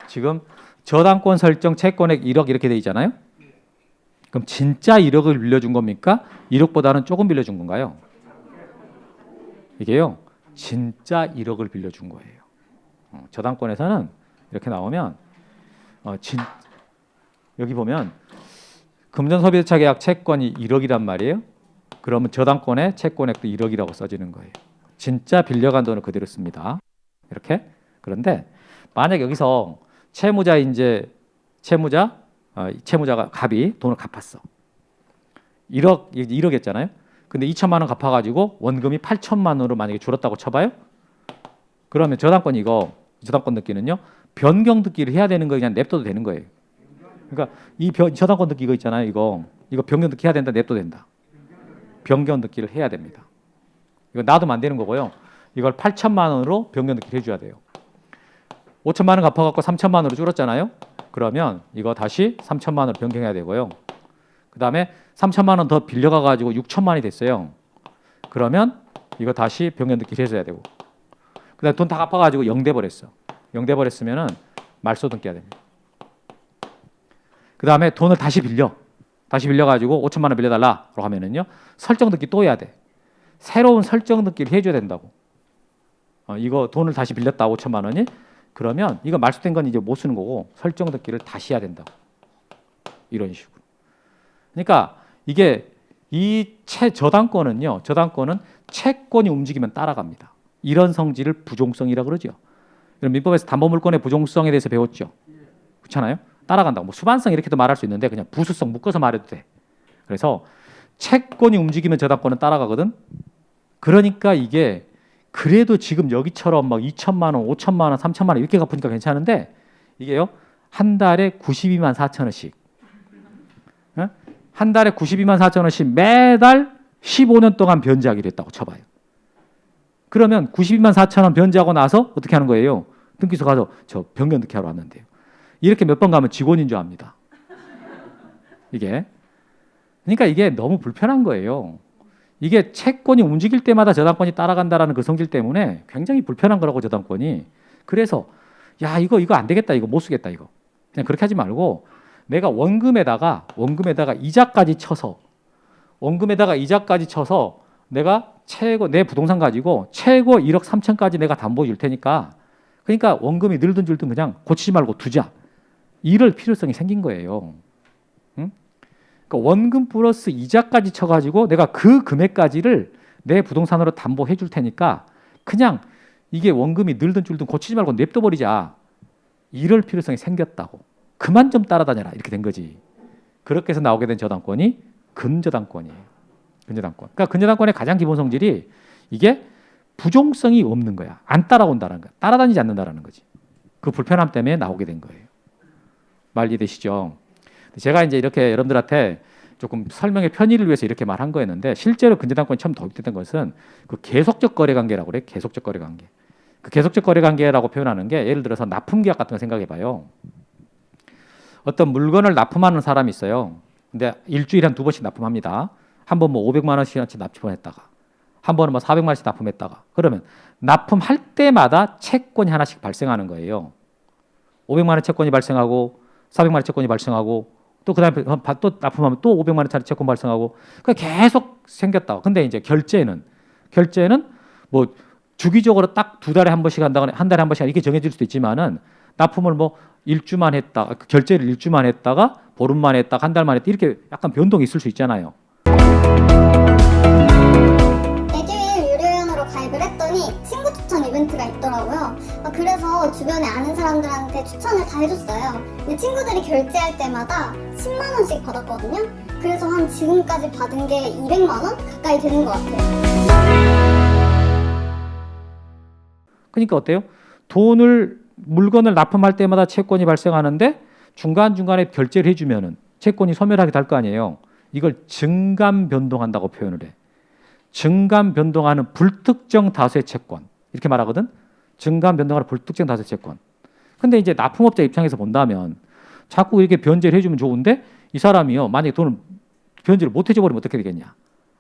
Speaker 1: 지금 저당권 설정 채권액 1억 이렇게 돼 있잖아요. 그럼 진짜 1억을 빌려준 겁니까? 1억보다는 조금 빌려준 건가요? 이게요. 진짜 1억을 빌려준 거예요. 저당권에서는 이렇게 나오면 여기 보면 금전소비자 계약 채권이 1억이란 말이에요. 그러면 저당권의 채권액도 1억이라고 써지는 거예요. 진짜 빌려간 돈을 그대로 씁니다. 이렇게. 그런데 만약 여기서 채무자가 갑이 돈을 갚았어. 1억 했잖아요. 근데 2천만 원 갚아가지고 원금이 8천만 원으로 만약에 줄었다고 쳐봐요. 그러면 저당권 등기는요. 변경 등기를 해야 되는 거 그냥 냅둬도 되는 거예요. 그러니까 이 저당권 등기 이거 있잖아요. 이거 변경 등기 해야 된다. 냅둬도 된다. 변경 등기를 해야 됩니다. 이거 놔두면 안 되는 거고요. 이걸 8천만 원으로 변경 등기를 해줘야 돼요. 5천만 원 갚아갖고 3천만 원으로 줄었잖아요. 그러면 이거 다시 3천만 원으로 변경해야 되고요. 그 다음에 3천만 원 더 빌려가가지고 6천만 원이 됐어요. 그러면 이거 다시 변경 등기를 해줘야 되고. 그 다음에 돈 다 갚아가지고 0 돼버렸어. 0 돼버렸으면은 말소 등기해야 됩니다. 그 다음에 돈을 다시 빌려가지고 5천만 원 빌려달라고 하면은요. 설정 등기 또 해야 돼. 새로운 설정 등기를 해줘야 된다고. 이거 돈을 다시 빌렸다 5천만 원이 그러면 이거 말소된 건 이제 못 쓰는 거고 설정 등기를 다시 해야 된다고. 이런 식으로. 그러니까 이게 저당권은 채권이 움직이면 따라갑니다. 이런 성질을 부종성이라고 그러죠. 민법에서 담보물권의 부종성에 대해서 배웠죠. 그렇잖아요. 따라간다고. 뭐 수반성 이렇게도 말할 수 있는데 그냥 부수성 묶어서 말해도 돼. 그래서 채권이 움직이면 저당권은 따라가거든. 그러니까 이게 그래도 지금 여기처럼 막 2천만 원, 5천만 원, 3천만 원 이렇게 갚으니까 괜찮은데 이게요. 한 달에 92만 4천 원씩. 한 달에 92만 4천 원씩 매달 15년 동안 변제하기로 했다고 쳐봐요. 그러면 92만 4천 원 변제하고 나서 어떻게 하는 거예요? 등기소 가서 저 변경 등기하러 왔는데요. 이렇게 몇 번 가면 직원인 줄 압니다. 이게. 그러니까 이게 너무 불편한 거예요. 이게 채권이 움직일 때마다 저당권이 따라간다라는 그 성질 때문에 굉장히 불편한 거라고 저당권이. 그래서 야 이거 안 되겠다. 이거 못 쓰겠다. 이거. 그냥 그렇게 하지 말고 내가 원금에다가 이자까지 쳐서 내가 최고 내 부동산 가지고 최고 1억 3천까지 내가 담보해 줄 테니까 그러니까 원금이 늘든 줄든 그냥 고치지 말고 두자. 이럴 필요성이 생긴 거예요. 응? 그러니까 원금 플러스 이자까지 쳐가지고 내가 그 금액까지를 내 부동산으로 담보해 줄 테니까 그냥 이게 원금이 늘든 줄든 고치지 말고 냅둬버리자. 이럴 필요성이 생겼다고. 그만 좀 따라다녀라. 이렇게 된 거지. 그렇게 해서 나오게 된 저당권이 근저당권이에요. 근저당권. 그러니까 근저당권의 가장 기본 성질이 이게 부종성이 없는 거야. 안 따라온다는 거야. 따라다니지 않는다라는 거지. 그 불편함 때문에 나오게 된 거예요. 말 이해되시죠? 제가 이제 이렇게 여러분들한테 조금 설명의 편의를 위해서 이렇게 말한 거였는데 실제로 근저당권이 처음 도입됐던 것은 그 계속적 거래관계라고 그래. 계속적 거래관계. 그 계속적 거래관계라고 표현하는 게 예를 들어서 납품계약 같은 거 생각해봐요. 어떤 물건을 납품하는 사람이 있어요. 근데 일주일에 한 2번씩 납품합니다. 한 번 뭐 500만 원씩 납품했다가 한 번은 뭐 400만 원씩 납품했다가 그러면 납품할 때마다 채권이 하나씩 발생하는 거예요. 500만 원 채권이 발생하고 400만 원 채권이 발생하고 또 그다음에 또 납품하면 또 500만 원짜리 채권 발생하고 그 계속 생겼다. 근데 이제 결제는 뭐 주기적으로 딱 2달에 한 번씩 한다거나 한 달에 한 번씩 이렇게 정해질 수도 있지만은 납품을 뭐 일주만 했다, 결제를 일주만 했다가 보름만 했다가 한 달만 했다 이렇게 약간 변동이 있을 수 있잖아요.
Speaker 4: 에듀윌 유료연으로 가입 친구 추천 이벤트가 있더라고요. 그래서 주변에 아는 사람들한테 추천을 다 해줬어요. 근데 친구들이 결제할 때마다 10만 원씩 받았거든요. 그래서 한 지금까지 받은 게 200만 원 가까이 되는 것 같아요.
Speaker 1: 그러니까 어때요? 물건을 납품할 때마다 채권이 발생하는데 중간중간에 결제를 해주면은 채권이 소멸하게 될 거 아니에요. 이걸 증감 변동한다고 표현을 해. 증감 변동하는 불특정 다수의 채권. 이렇게 말하거든. 증감 변동하는 불특정 다수의 채권. 근데 이제 납품업자 입장에서 본다면 자꾸 이렇게 변제를 해주면 좋은데 이 사람이요. 만약에 돈을 변제를 못 해줘버리면 어떻게 되겠냐.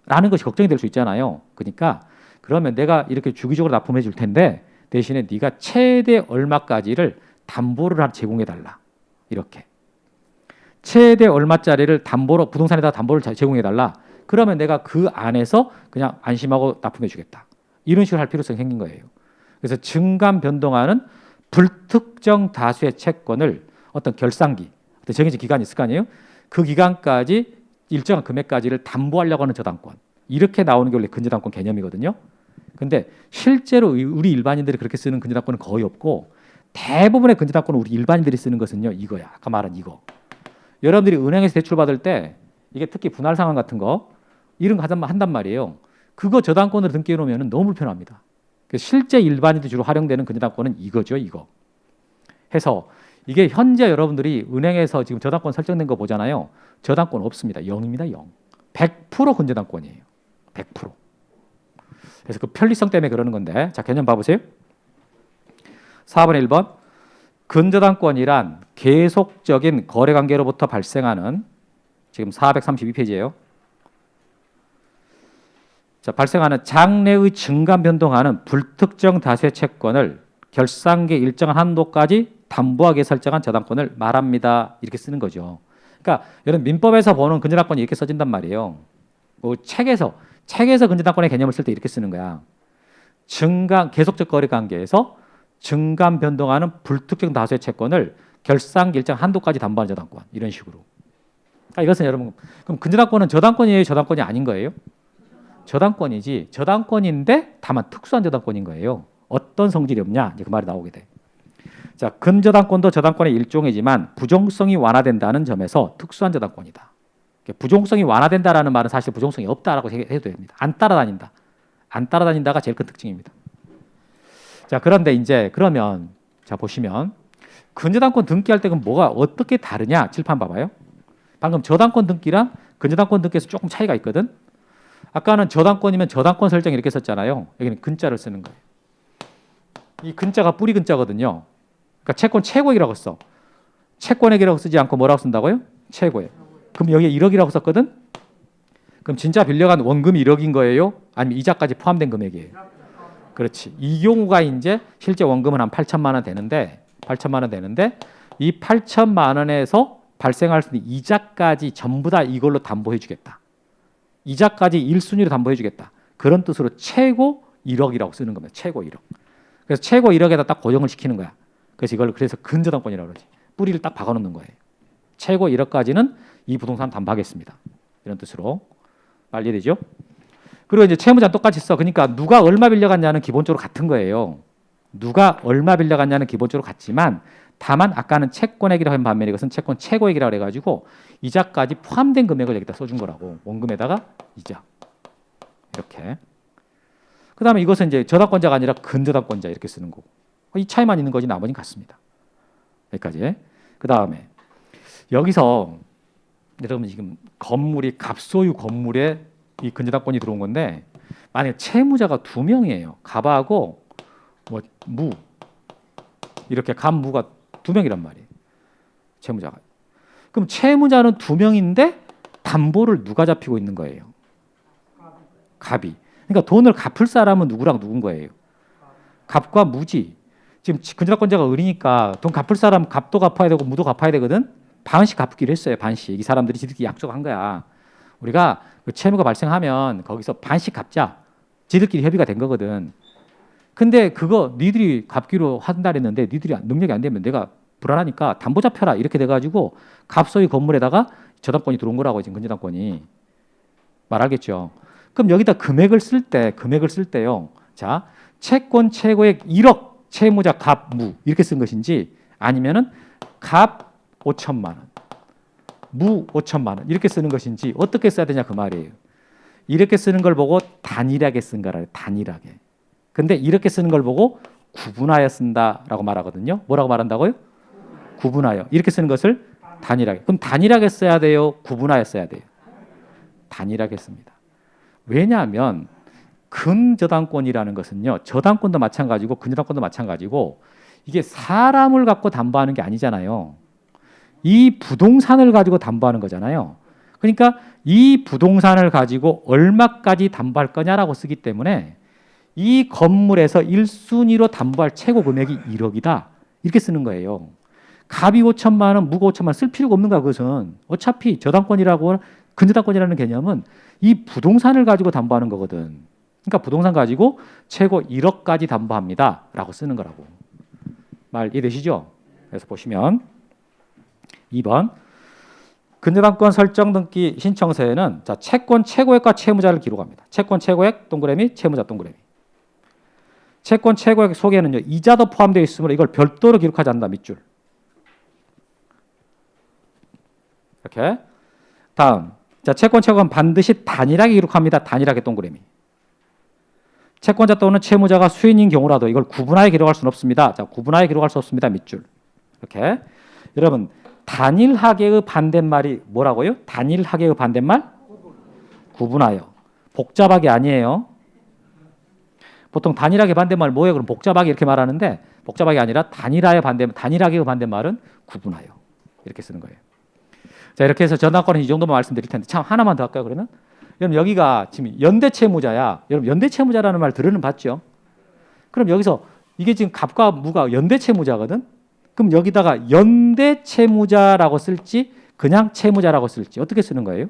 Speaker 1: 라는 것이 걱정이 될 수 있잖아요. 그러니까 그러면 내가 이렇게 주기적으로 납품해 줄 텐데 대신에 네가 최대 얼마까지를 담보를 제공해 달라. 이렇게. 최대 얼마짜리를 담보로 부동산에다 담보를 제공해 달라. 그러면 내가 그 안에서 그냥 안심하고 납품해 주겠다. 이런 식으로 할 필요성이 생긴 거예요. 그래서 증감 변동하는 불특정 다수의 채권을 어떤 결산기, 어떤 정해진 기간이 있을 거 아니에요? 그 기간까지 일정한 금액까지를 담보하려고 하는 저당권. 이렇게 나오는 게 원래 근저당권 개념이거든요. 근데 실제로 우리 일반인들이 그렇게 쓰는 근저당권은 거의 없고 대부분의 근저당권을 우리 일반인들이 쓰는 것은요. 이거야. 아까 말한 이거. 여러분들이 은행에서 대출 받을 때 이게 특히 분할 상환 같은 거 이런 거 한단 말이에요. 그거 저당권으로 등기해 놓으면 너무 불편합니다. 실제 일반인들이 주로 활용되는 근저당권은 이거죠. 이거. 해서 이게 현재 여러분들이 은행에서 지금 저당권 설정된 거 보잖아요. 저당권 없습니다. 0입니다. 0. 100% 근저당권이에요. 100%. 그래서 그 편리성 때문에 그러는 건데 자 개념 봐보세요. 4번에 1번 근저당권이란 계속적인 거래관계로부터 발생하는 지금 432페이지예요. 자, 발생하는 장래의 증감 변동하는 불특정 다수의 채권을 결산기 일정한 한도까지 담보하게 설정한 저당권을 말합니다. 이렇게 쓰는 거죠. 그러니까 여러분 민법에서 보는 근저당권이 이렇게 써진단 말이에요. 뭐 책에서 근저당권의 개념을 쓸 때 이렇게 쓰는 거야. 계속적 거래 관계에서 증감 변동하는 불특정 다수의 채권을 결산기 일정 한도까지 담보하는 저당권. 이런 식으로. 그러니까 이것은 여러분 그럼 근저당권은 저당권이에요, 저당권이 아닌 거예요? 저당권이지. 저당권인데 다만 특수한 저당권인 거예요. 어떤 성질이 없냐? 이제 그 말이 나오게 돼. 자, 근저당권도 저당권의 일종이지만 부종성이 완화된다는 점에서 특수한 저당권이다. 부종성이 완화된다라는 말은 사실 부종성이 없다라고 해도 됩니다. 안 따라다닌다. 안 따라다닌다가 제일 큰 특징입니다. 자, 그런데 이제 그러면 자 보시면 근저당권 등기할 때 그럼 뭐가 어떻게 다르냐? 칠판 봐봐요. 방금 저당권 등기랑 근저당권 등기에서 조금 차이가 있거든. 아까는 저당권이면 저당권 설정 이렇게 썼잖아요. 여기는 근자를 쓰는 거예요. 이 근자가 뿌리 근자거든요. 그러니까 채권 최고액이라고 써. 채권액이라고 쓰지 않고 뭐라고 쓴다고요? 최고액. 그럼 여기에 1억이라고 썼거든? 그럼 진짜 빌려간 원금이 1억인 거예요? 아니면 이자까지 포함된 금액이에요? 그렇지. 이 경우가 이제 실제 원금은 한 8천만 원 되는데 이 8천만 원에서 발생할 수 있는 이자까지 전부 다 이걸로 담보해 주겠다. 이자까지 1순위로 담보해 주겠다. 그런 뜻으로 최고 1억이라고 쓰는 겁니다. 최고 1억. 그래서 최고 1억에다 딱 고정을 시키는 거야. 그래서 이걸 그래서 근저당권이라고 그러지. 뿌리를 딱 박아놓는 거예요. 최고 1억까지는 이 부동산 담보하겠습니다. 이런 뜻으로 빨리 이해되죠? 그리고 이제 채무자는 똑같이 써. 그러니까 누가 얼마 빌려갔냐는 기본적으로 같은 거예요. 누가 얼마 빌려갔냐는 기본적으로 같지만 다만 아까는 채권액이라고 한 반면에 이것은 채권 최고액이라고 해가지고 이자까지 포함된 금액을 여기다 써준 거라고. 원금에다가 이자. 이렇게. 그 다음에 이것은 이제 저당권자가 아니라 근저당권자 이렇게 쓰는 거고. 이 차이만 있는 거지 나머지는 같습니다. 여기까지. 그 다음에 여기서 여러분 지금 건물이 갑소유 건물에 이 근저당권이 들어온 건데 만약에 채무자가 2명이에요. 갑하고 뭐 무 이렇게 갑무가 2명이란 말이에요. 채무자가. 그럼 채무자는 2명인데 담보를 누가 잡히고 있는 거예요? 갑이. 그러니까 돈을 갚을 사람은 누구랑 누군 거예요? 갑과 무지. 지금 근저당권자가 을이니까 돈 갚을 사람 갑도 갚아야 되고 무도 갚아야 되거든. 반씩 갚기로 했어요. 반씩. 이 사람들이 지들끼리 약속한 거야. 우리가 그 채무가 발생하면 거기서 반씩 갚자. 지들끼리 협의가 된 거거든. 근데 그거 니들이 갚기로 한다 했는데 니들이 능력이 안 되면 내가 불안하니까 담보 잡혀라 이렇게 돼가지고 갑소유 건물에다가 저당권이 들어온 거라고 지금 근저당권이. 말 알겠죠? 그럼 여기다 금액을 쓸 때요. 자, 채권 최고액 1억 채무자 갑 무 이렇게 쓴 것인지 아니면은 갑 5천만 원, 무 5천만 원 이렇게 쓰는 것인지 어떻게 써야 되냐 그 말이에요. 이렇게 쓰는 걸 보고 단일하게 쓴 거라 단일하게. 근데 이렇게 쓰는 걸 보고 구분하여 쓴다라고 말하거든요. 뭐라고 말한다고요? 구분하여. 이렇게 쓰는 것을 단일하게. 그럼 단일하게 써야 돼요? 구분하여 써야 돼요? 단일하게 씁니다. 왜냐하면 근저당권이라는 것은요. 저당권도 마찬가지고 근저당권도 마찬가지고 이게 사람을 갖고 담보하는 게 아니잖아요. 이 부동산을 가지고 담보하는 거잖아요. 그러니까 이 부동산을 가지고 얼마까지 담보할 거냐라고 쓰기 때문에 이 건물에서 1순위로 담보할 최고 금액이 1억이다. 이렇게 쓰는 거예요. 갑이 5천만 원, 무가 5천만 원 쓸 필요가 없는 거야. 그것은. 어차피 저당권이라고 근저당권이라는 개념은 이 부동산을 가지고 담보하는 거거든. 그러니까 부동산 가지고 최고 1억까지 담보합니다. 라고 쓰는 거라고. 말 이해되시죠? 그래서 보시면 2번 근저당권 설정 등기 신청서에는 자, 채권 최고액과 채무자를 기록합니다. 채권 최고액 동그라미 채무자 동그라미. 채권 최고액 속에는요. 이자도 포함되어 있으므로 이걸 별도로 기록하지 않는다. 밑줄. 이렇게. 다음. 자, 채권 최고액은 반드시 단일하게 기록합니다. 단일하게 동그라미. 채권자 또는 채무자가 수인인 경우라도 이걸 구분하여 기록할 수는 없습니다. 자, 구분하여 기록할 수 없습니다. 밑줄. 이렇게. 여러분, 단일하게의 반대말이 뭐라고요? 단일하게의 반대말? 구분하여. 복잡하게 아니에요. 보통 단일하게 반대말 뭐예요? 그럼 복잡하게 이렇게 말하는데 복잡하게 아니라 단일하게의 반대말은 구분하여. 이렇게 쓰는 거예요. 자, 이렇게 해서 저당권은 이 정도만 말씀드릴 텐데 참 하나만 더 할까요? 그러면? 여러분 여기가 지금 연대채무자야. 여러분 연대채무자라는 말 들으는 봤죠? 그럼 여기서 이게 지금 갑과 무가 연대채무자거든? 그럼 여기다가 연대채무자라고 쓸지 그냥 채무자라고 쓸지 어떻게 쓰는 거예요?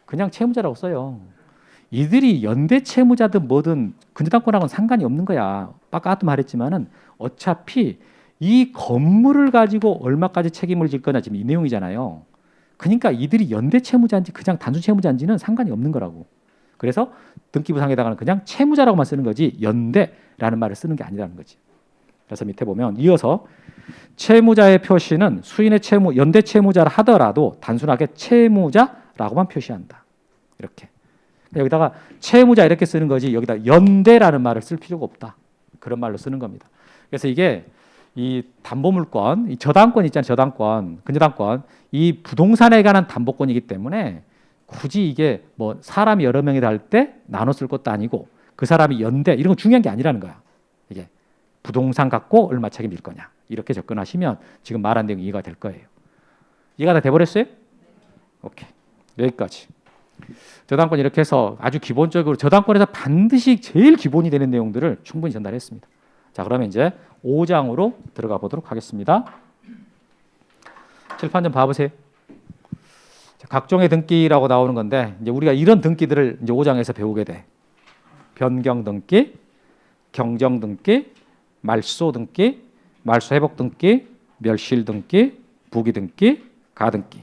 Speaker 1: 그냥 채무자라고 써요. 이들이 연대채무자든 뭐든 근저당권하고는 상관이 없는 거야. 아까도 말했지만은 어차피 이 건물을 가지고 얼마까지 책임을 질 거냐 지금 이 내용이잖아요. 그러니까 이들이 연대채무자인지 그냥 단순채무자인지는 상관이 없는 거라고. 그래서 등기부상에다가는 그냥 채무자라고만 쓰는 거지 연대라는 말을 쓰는 게 아니라는 거지. 그래서 밑에 보면 이어서 채무자의 표시는 수인의 채무, 연대 채무자를 하더라도 단순하게 채무자라고만 표시한다. 이렇게. 여기다가 채무자 이렇게 쓰는 거지 여기다 연대라는 말을 쓸 필요가 없다. 그런 말로 쓰는 겁니다. 그래서 이게 이 담보물권, 이 저당권 있잖아요. 저당권, 근저당권. 이 부동산에 관한 담보권이기 때문에 굳이 이게 뭐 사람이 여러 명이 달 때 나눠 쓸 것도 아니고 그 사람이 연대 이런 건 중요한 게 아니라는 거야. 이게 부동산 갖고 얼마 책임질 거냐. 이렇게 접근하시면 지금 말한 내용이 이해가 될 거예요. 이해가 다 돼버렸어요? 오케이. 여기까지. 저당권 이렇게 해서 아주 기본적으로 저당권에서 반드시 제일 기본이 되는 내용들을 충분히 전달했습니다. 자, 그러면 이제 5장으로 들어가 보도록 하겠습니다. 칠판 좀 봐보세요. 자, 각종의 등기라고 나오는 건데 이제 우리가 이런 등기들을 이제 5장에서 배우게 돼. 변경 등기, 경정 등기, 말소 등기, 말소 회복 등기, 멸실 등기, 부기 등기, 가등기.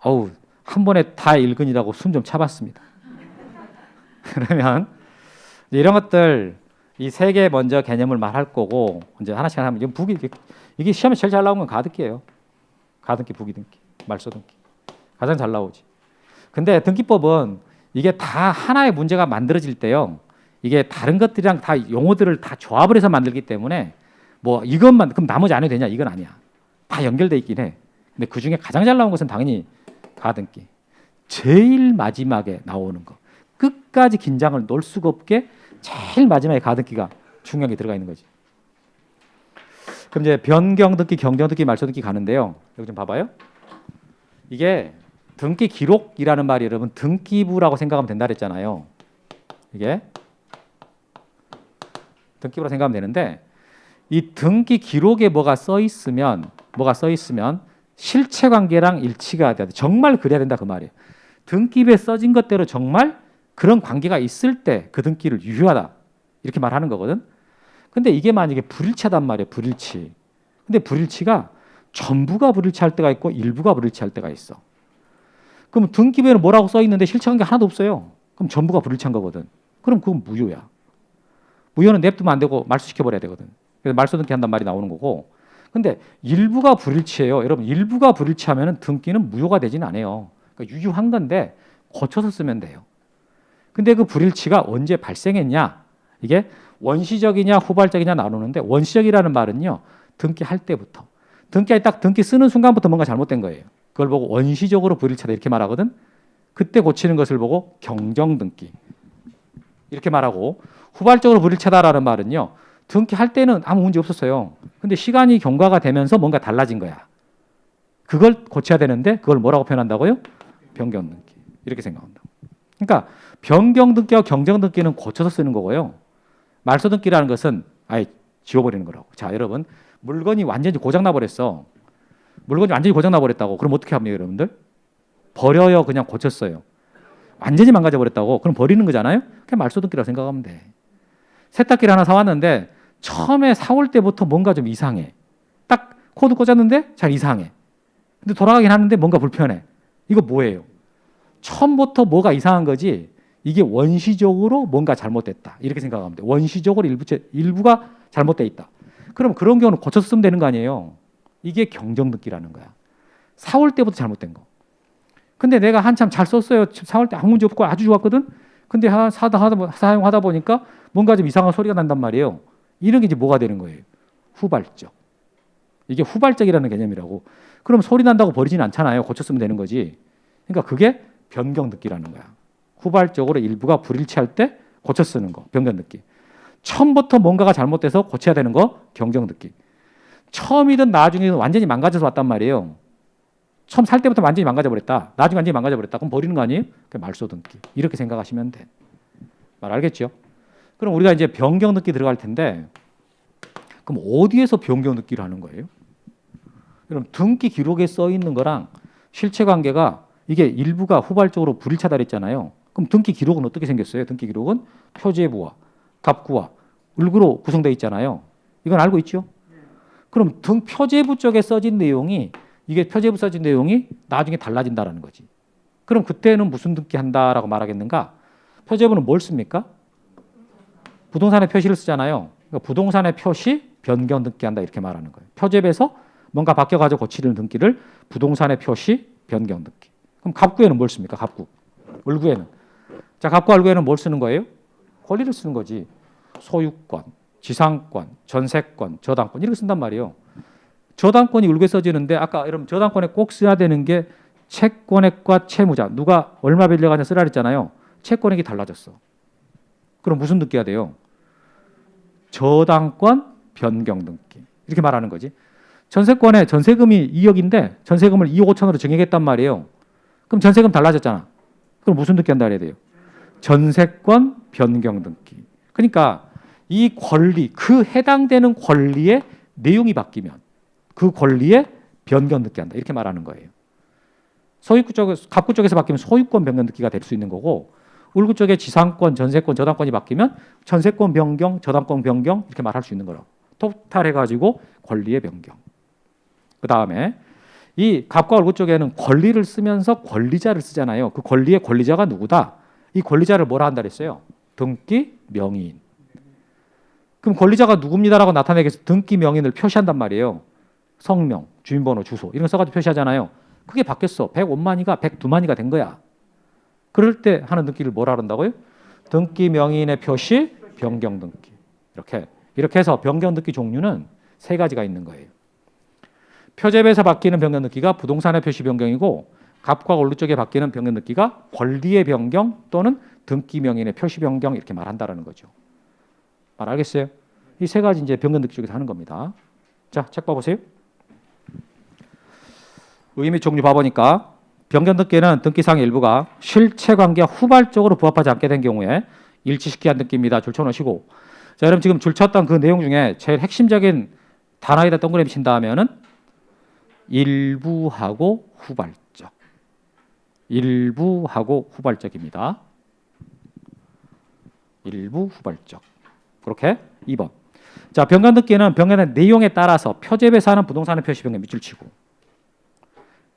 Speaker 1: 어우, 한 번에 다 읽으니라고 숨 좀 차봤습니다. 그러면 이런 것들 이 세 개 먼저 개념을 말할 거고 이제 하나씩 하면 이건 부기 이게 시험에 제일 잘 나온 건 가등기예요. 가등기, 부기 등기, 말소 등기 가장 잘 나오지. 근데 등기법은 이게 다 하나의 문제가 만들어질 때요. 이게 다른 것들이랑 다 용어들을 다 조합을 해서 만들기 때문에 뭐 이것만 그럼 나머지 안 해도 되냐 이건 아니야. 다 연결돼 있긴 해. 근데 그 중에 가장 잘 나온 것은 당연히 가등기. 제일 마지막에 나오는 거. 끝까지 긴장을 놓을 수가 없게 제일 마지막에 가등기가 중요하게 들어가 있는 거지. 그럼 이제 변경 등기, 경정 등기, 말소 등기 가는데요. 여기 좀 봐봐요. 이게 등기 기록이라는 말이 여러분 등기부라고 생각하면 된다 그랬잖아요. 이게 등기부라고 생각하면 되는데 이 등기 기록에 뭐가 써 있으면 실체관계랑 일치가 돼야 돼. 정말 그래야 된다 그 말이에요. 등기부에 써진 것대로 정말 그런 관계가 있을 때 그 등기를 유효하다 이렇게 말하는 거거든. 근데 이게 만약에 불일치하단 말이에요. 불일치. 근데 불일치가 전부가 불일치할 때가 있고 일부가 불일치할 때가 있어. 그럼 등기부에는 뭐라고 써 있는데 실체관계 하나도 없어요. 그럼 전부가 불일치한 거거든. 그럼 그건 무효야. 무효는 냅두면 안 되고 말소시켜버려야 되거든. 그래서 말소 등기한단 말이 나오는 거고. 근데 일부가 불일치해요. 여러분 일부가 불일치하면 등기는 무효가 되지는 않아요. 그러니까 유효한 건데 고쳐서 쓰면 돼요. 근데 그 불일치가 언제 발생했냐? 이게 원시적이냐 후발적이냐 나누는데 원시적이라는 말은요. 등기할 때부터. 등기할 딱 등기 쓰는 순간부터 뭔가 잘못된 거예요. 그걸 보고 원시적으로 불일치하다 이렇게 말하거든. 그때 고치는 것을 보고 경정등기 이렇게 말하고 후발적으로 불일치하다라는 말은요. 등기할 때는 아무 문제 없었어요. 근데 시간이 경과가 되면서 뭔가 달라진 거야. 그걸 고쳐야 되는데 그걸 뭐라고 표현한다고요? 변경등기. 이렇게 생각한다. 그러니까 변경등기와 경정등기는 고쳐서 쓰는 거고요. 말소등기라는 것은 아예 지워버리는 거라고. 자, 여러분 물건이 완전히 고장나 버렸어. 물건이 완전히 고장나 버렸다고. 그럼 어떻게 합니까, 여러분들? 버려요. 그냥 고쳤어요. 완전히 망가져 버렸다고. 그럼 버리는 거잖아요. 그냥 말소등기라고 생각하면 돼. 세탁기를 하나 사왔는데 처음에 사올 때부터 뭔가 좀 이상해. 딱 코드 꽂았는데 잘 이상해. 근데 돌아가긴 하는데 뭔가 불편해. 이거 뭐예요? 처음부터 뭐가 이상한 거지. 이게 원시적으로 뭔가 잘못됐다. 이렇게 생각하면 돼. 원시적으로 일부가 잘못돼 있다. 그럼 그런 경우는 고쳐서 쓰면 되는 거 아니에요. 이게 경정등기라는 거야. 사올 때부터 잘못된 거. 근데 내가 한참 잘 썼어요. 사올 때 아무 문제 없고 아주 좋았거든. 근데 사용하다 보니까 뭔가 좀 이상한 소리가 난단 말이에요. 이런 게 이제 뭐가 되는 거예요? 후발적. 이게 후발적이라는 개념이라고. 그럼 소리 난다고 버리진 않잖아요. 고쳐 쓰면 되는 거지. 그러니까 그게 변경등기라는 거야. 후발적으로 일부가 불일치할 때 고쳐 쓰는 거. 변경등기. 처음부터 뭔가가 잘못돼서 고쳐야 되는 거. 경정등기. 처음이든 나중이든 완전히 망가져서 왔단 말이에요. 처음 살 때부터 완전히 망가져 버렸다. 나중에 완전히 망가져 버렸다. 그럼 버리는 거 아니에요? 말소등기. 이렇게 생각하시면 돼. 말 알겠죠? 그럼 우리가 이제 변경등기 들어갈 텐데 그럼 어디에서 변경등기를 하는 거예요? 그럼 등기 기록에 써 있는 거랑 실체 관계가 이게 일부가 후발적으로 불일치하다 그랬잖아요. 그럼 등기 기록은 어떻게 생겼어요? 등기 기록은 표제부와 갑구와 을구로 구성되어 있잖아요. 이건 알고 있죠? 그럼 표제부 쪽에 써진 내용이 이게 표제부 써진 내용이 나중에 달라진다라는 거지. 그럼 그때는 무슨 등기한다라고 말하겠는가? 표제부는 뭘 씁니까? 부동산의 표시를 쓰잖아요. 그러니까 부동산의 표시 변경 등기한다 이렇게 말하는 거예요. 표제부에서 뭔가 바뀌어가지고 고치는 등기를 부동산의 표시 변경 등기. 그럼 갑구에는 뭘 씁니까? 갑구. 을구에는. 자, 갑구 을구에는 뭘 쓰는 거예요? 권리를 쓰는 거지. 소유권, 지상권, 전세권, 저당권 이렇게 쓴단 말이에요. 저당권이 을구에 써지는데 아까 여러분 저당권에 꼭 써야 되는 게 채권액과 채무자. 누가 얼마 빌려가냐 쓰라 그랬잖아요. 채권액이 달라졌어. 그럼 무슨 등기가 돼요? 저당권 변경 등기. 이렇게 말하는 거지. 전세권에 전세금이 2억인데 전세금을 2억 5천으로 정액했단 말이에요. 그럼 전세금 달라졌잖아. 그럼 무슨 등기 한다 그래야 돼요? 전세권 변경 등기. 그러니까 이 권리, 그 해당되는 권리의 내용이 바뀌면 그 권리에 변경 등기한다. 이렇게 말하는 거예요. 소유권 쪽에서 갑구 쪽에서 바뀌면 소유권 변경 등기가 될 수 있는 거고 을구 쪽에 지상권, 전세권, 저당권이 바뀌면 전세권 변경, 저당권 변경 이렇게 말할 수 있는 거라고. 토탈 해가지고 권리의 변경. 그 다음에 이 갑과 을구 쪽에는 권리를 쓰면서 권리자를 쓰잖아요. 그 권리의 권리자가 누구다? 이 권리자를 뭐라 한다 그랬어요? 등기 명의인. 그럼 권리자가 누굽니다라고 나타내기 위해서 등기 명의인을 표시한단 말이에요. 성명, 주민번호, 주소 이런 거 써가지고 표시하잖아요. 그게 바뀌었어. 105만이가 102만이가 된 거야. 그럴 때 하는 등기를 뭐라 한다고요? 등기 명의인의 표시, 변경 등기. 이렇게 해서 변경 등기 종류는 3가지가 있는 거예요. 표제부에서 바뀌는 변경 등기가 부동산의 표시 변경이고 갑과 을구 쪽에 바뀌는 변경 등기가 권리의 변경 또는 등기 명의인의 표시 변경 이렇게 말한다라는 거죠. 말 알겠어요? 이 3가지 이제 변경 등기 쪽에서 하는 겁니다. 자, 책 봐보세요. 의미 종류 봐보니까 변경 등기는 등기상의 일부가 실체 관계와 후발적으로 부합하지 않게 된 경우에 일치시키기 한 등기입니다. 줄쳐놓으시고 자, 여러분 지금 줄쳤던 그 내용 중에 제일 핵심적인 단어에다 동그라미 친다 하면은 일부하고 후발적. 일부하고 후발적입니다. 일부 후발적. 그렇게 2번. 자, 변경 등기는 변경된 내용에 따라서 표제부에서 하는 부동산의 표시 변경 밑줄 치고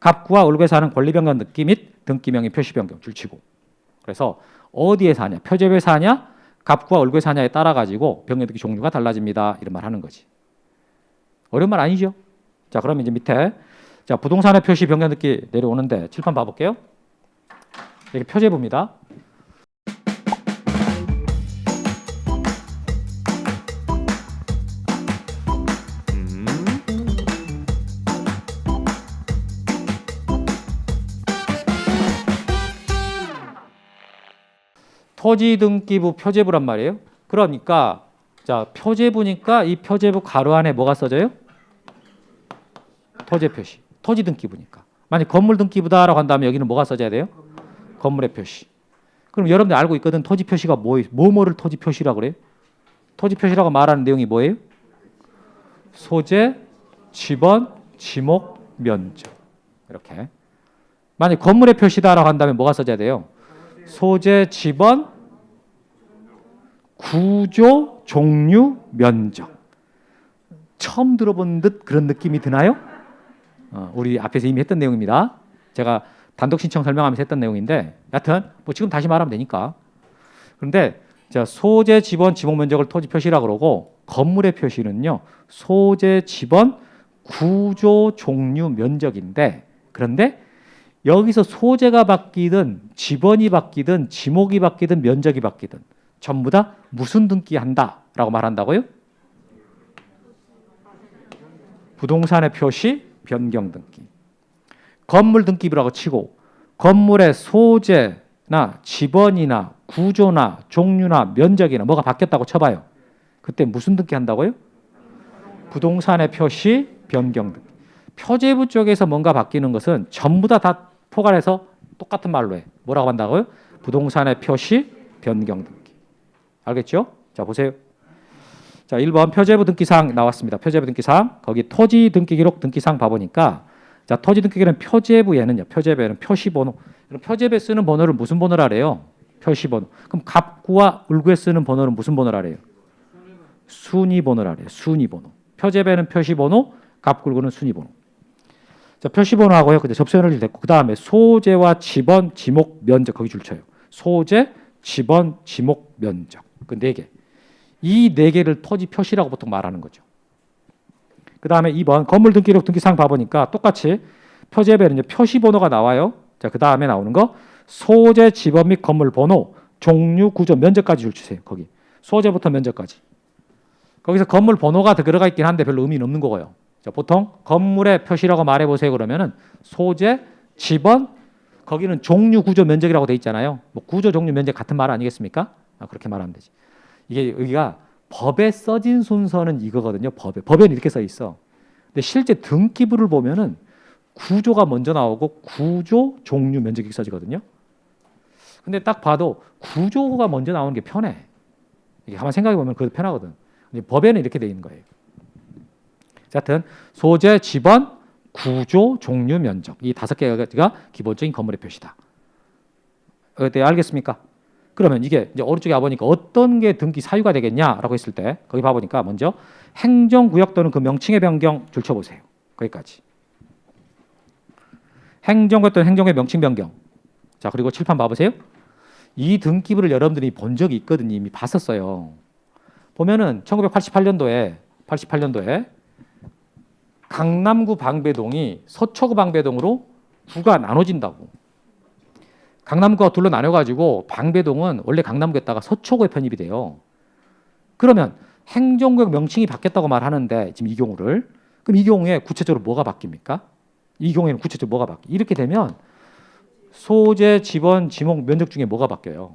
Speaker 1: 갑구와 을구에서 하는 권리 변경 등기 및 등기 명의 표시 변경 줄 치고. 그래서 어디에서 하냐? 표제부에서 하냐? 갑구가 얼굴에 사냐에 따라 가지고 병력등기 종류가 달라집니다. 이런 말 하는 거지. 어려운 말 아니죠? 자, 그러면 이제 밑에 자, 부동산의 표시 병력등기 내려오는데 칠판 봐볼게요. 여기 표제부입니다. 토지등기부 표제부란 말이에요. 그러니까 자, 표제부니까 이 표제부 가로 안에 뭐가 써져요? 토지 표시. 토지등기부니까. 만약 건물등기부다라고 한다면 여기는 뭐가 써져야 돼요? 건물의 표시. 그럼 여러분들 알고 있거든. 토지 표시가 뭐를 토지 표시라고 그래요? 토지 표시라고 말하는 내용이 뭐예요? 소재, 지번, 지목, 면적. 이렇게. 만약 건물의 표시다라고 한다면 뭐가 써져야 돼요? 소재, 지번, 구조, 종류, 면적. 처음 들어본 듯 그런 느낌이 드나요? 우리 앞에서 이미 했던 내용입니다. 제가 단독 신청 설명하면서 했던 내용인데 여하튼 뭐 지금 다시 말하면 되니까. 그런데 자, 소재, 지번, 지목, 면적을 토지 표시라고 그러고 건물의 표시는요. 소재, 지번, 구조, 종류, 면적인데 그런데 여기서 소재가 바뀌든 지번이 바뀌든 지목이 바뀌든 면적이 바뀌든 전부 다 무슨 등기한다라고 말한다고요? 부동산의 표시, 변경 등기. 건물 등기부라고 치고 건물의 소재나 지번이나 구조나 종류나 면적이나 뭐가 바뀌었다고 쳐봐요. 그때 무슨 등기 한다고요? 부동산의 표시, 변경 등기. 표제부 쪽에서 뭔가 바뀌는 것은 전부 다 포괄해서 똑같은 말로 해. 뭐라고 한다고요? 부동산의 표시, 변경 등기. 알겠죠? 자, 보세요. 자, 1번 표제부 등기사항 나왔습니다. 표제부 등기사항. 거기 토지 등기 기록 등기사항 봐보니까 자, 토지 등기 기록은 표제부에는 표시번호. 표제부에 쓰는 번호를 무슨 번호라 그래요? 표시번호. 그럼 갑구와 을구에 쓰는 번호는 무슨 번호라 그래요? 순위번호라 그래요. 순위번호. 표제부에는 표시번호, 갑구, 을구는 순위번호. 자, 표시번호하고요. 근데 접수연을 됐고 그다음에 소재와 지번, 지목, 면적 거기 줄쳐요. 소재, 지번, 지목, 면적. 그 네 개. 이 네 개를 토지 표시라고 보통 말하는 거죠. 그다음에 2번 건물 등기록 등기사항 봐보니까 똑같이 표제부에는 표시번호가 나와요. 자, 그다음에 나오는 거 소재, 지번 및 건물 번호, 종류, 구조, 면적까지 줄치세요. 거기 소재부터 면적까지. 거기서 건물 번호가 들어가 있긴 한데 별로 의미는 없는 거고요. 자, 보통 건물의 표시라고 말해보세요. 그러면은 소재, 지번, 거기는 종류, 구조, 면적이라고 돼 있잖아요. 뭐 구조, 종류, 면적 같은 말 아니겠습니까? 그렇게 말하면 되지. 이게 여기가 법에 써진 순서는 이거거든요. 법에는 이렇게 써 있어. 근데 실제 등기부를 보면은 구조가 먼저 나오고 구조, 종류, 면적이 써지거든요. 근데 딱 봐도 구조가 먼저 나오는 게 편해. 이게 한번 생각해 보면 그것도 편하거든. 근데 법에는 이렇게 돼 있는 거예요. 하여튼 소재, 지번, 구조, 종류, 면적 이 5개가 기본적인 건물의 표시다. 네, 알겠습니까? 그러면 이게 이제 오른쪽에 와보니까 어떤 게 등기 사유가 되겠냐라고 했을 때 거기 봐보니까 먼저 행정구역 또는 그 명칭의 변경 줄쳐보세요. 거기까지. 행정구역 또는 행정구역 명칭 변경. 자, 그리고 칠판 봐보세요. 이 등기부를 여러분들이 본 적이 있거든요. 이미 봤었어요. 보면은 1988년도에 강남구 방배동이 서초구 방배동으로 구가 나눠진다고. 강남구가 둘로 나눠가지고 방배동은 원래 강남구였다가 서초구에 편입이 돼요. 그러면 행정구역 명칭이 바뀌었다고 말하는데 지금 이 경우를 그럼 이 경우에 구체적으로 뭐가 바뀝니까? 이 경우에는 구체적으로 뭐가 바뀌? 이렇게 되면 소재, 지번, 지목, 면적 중에 뭐가 바뀌어요?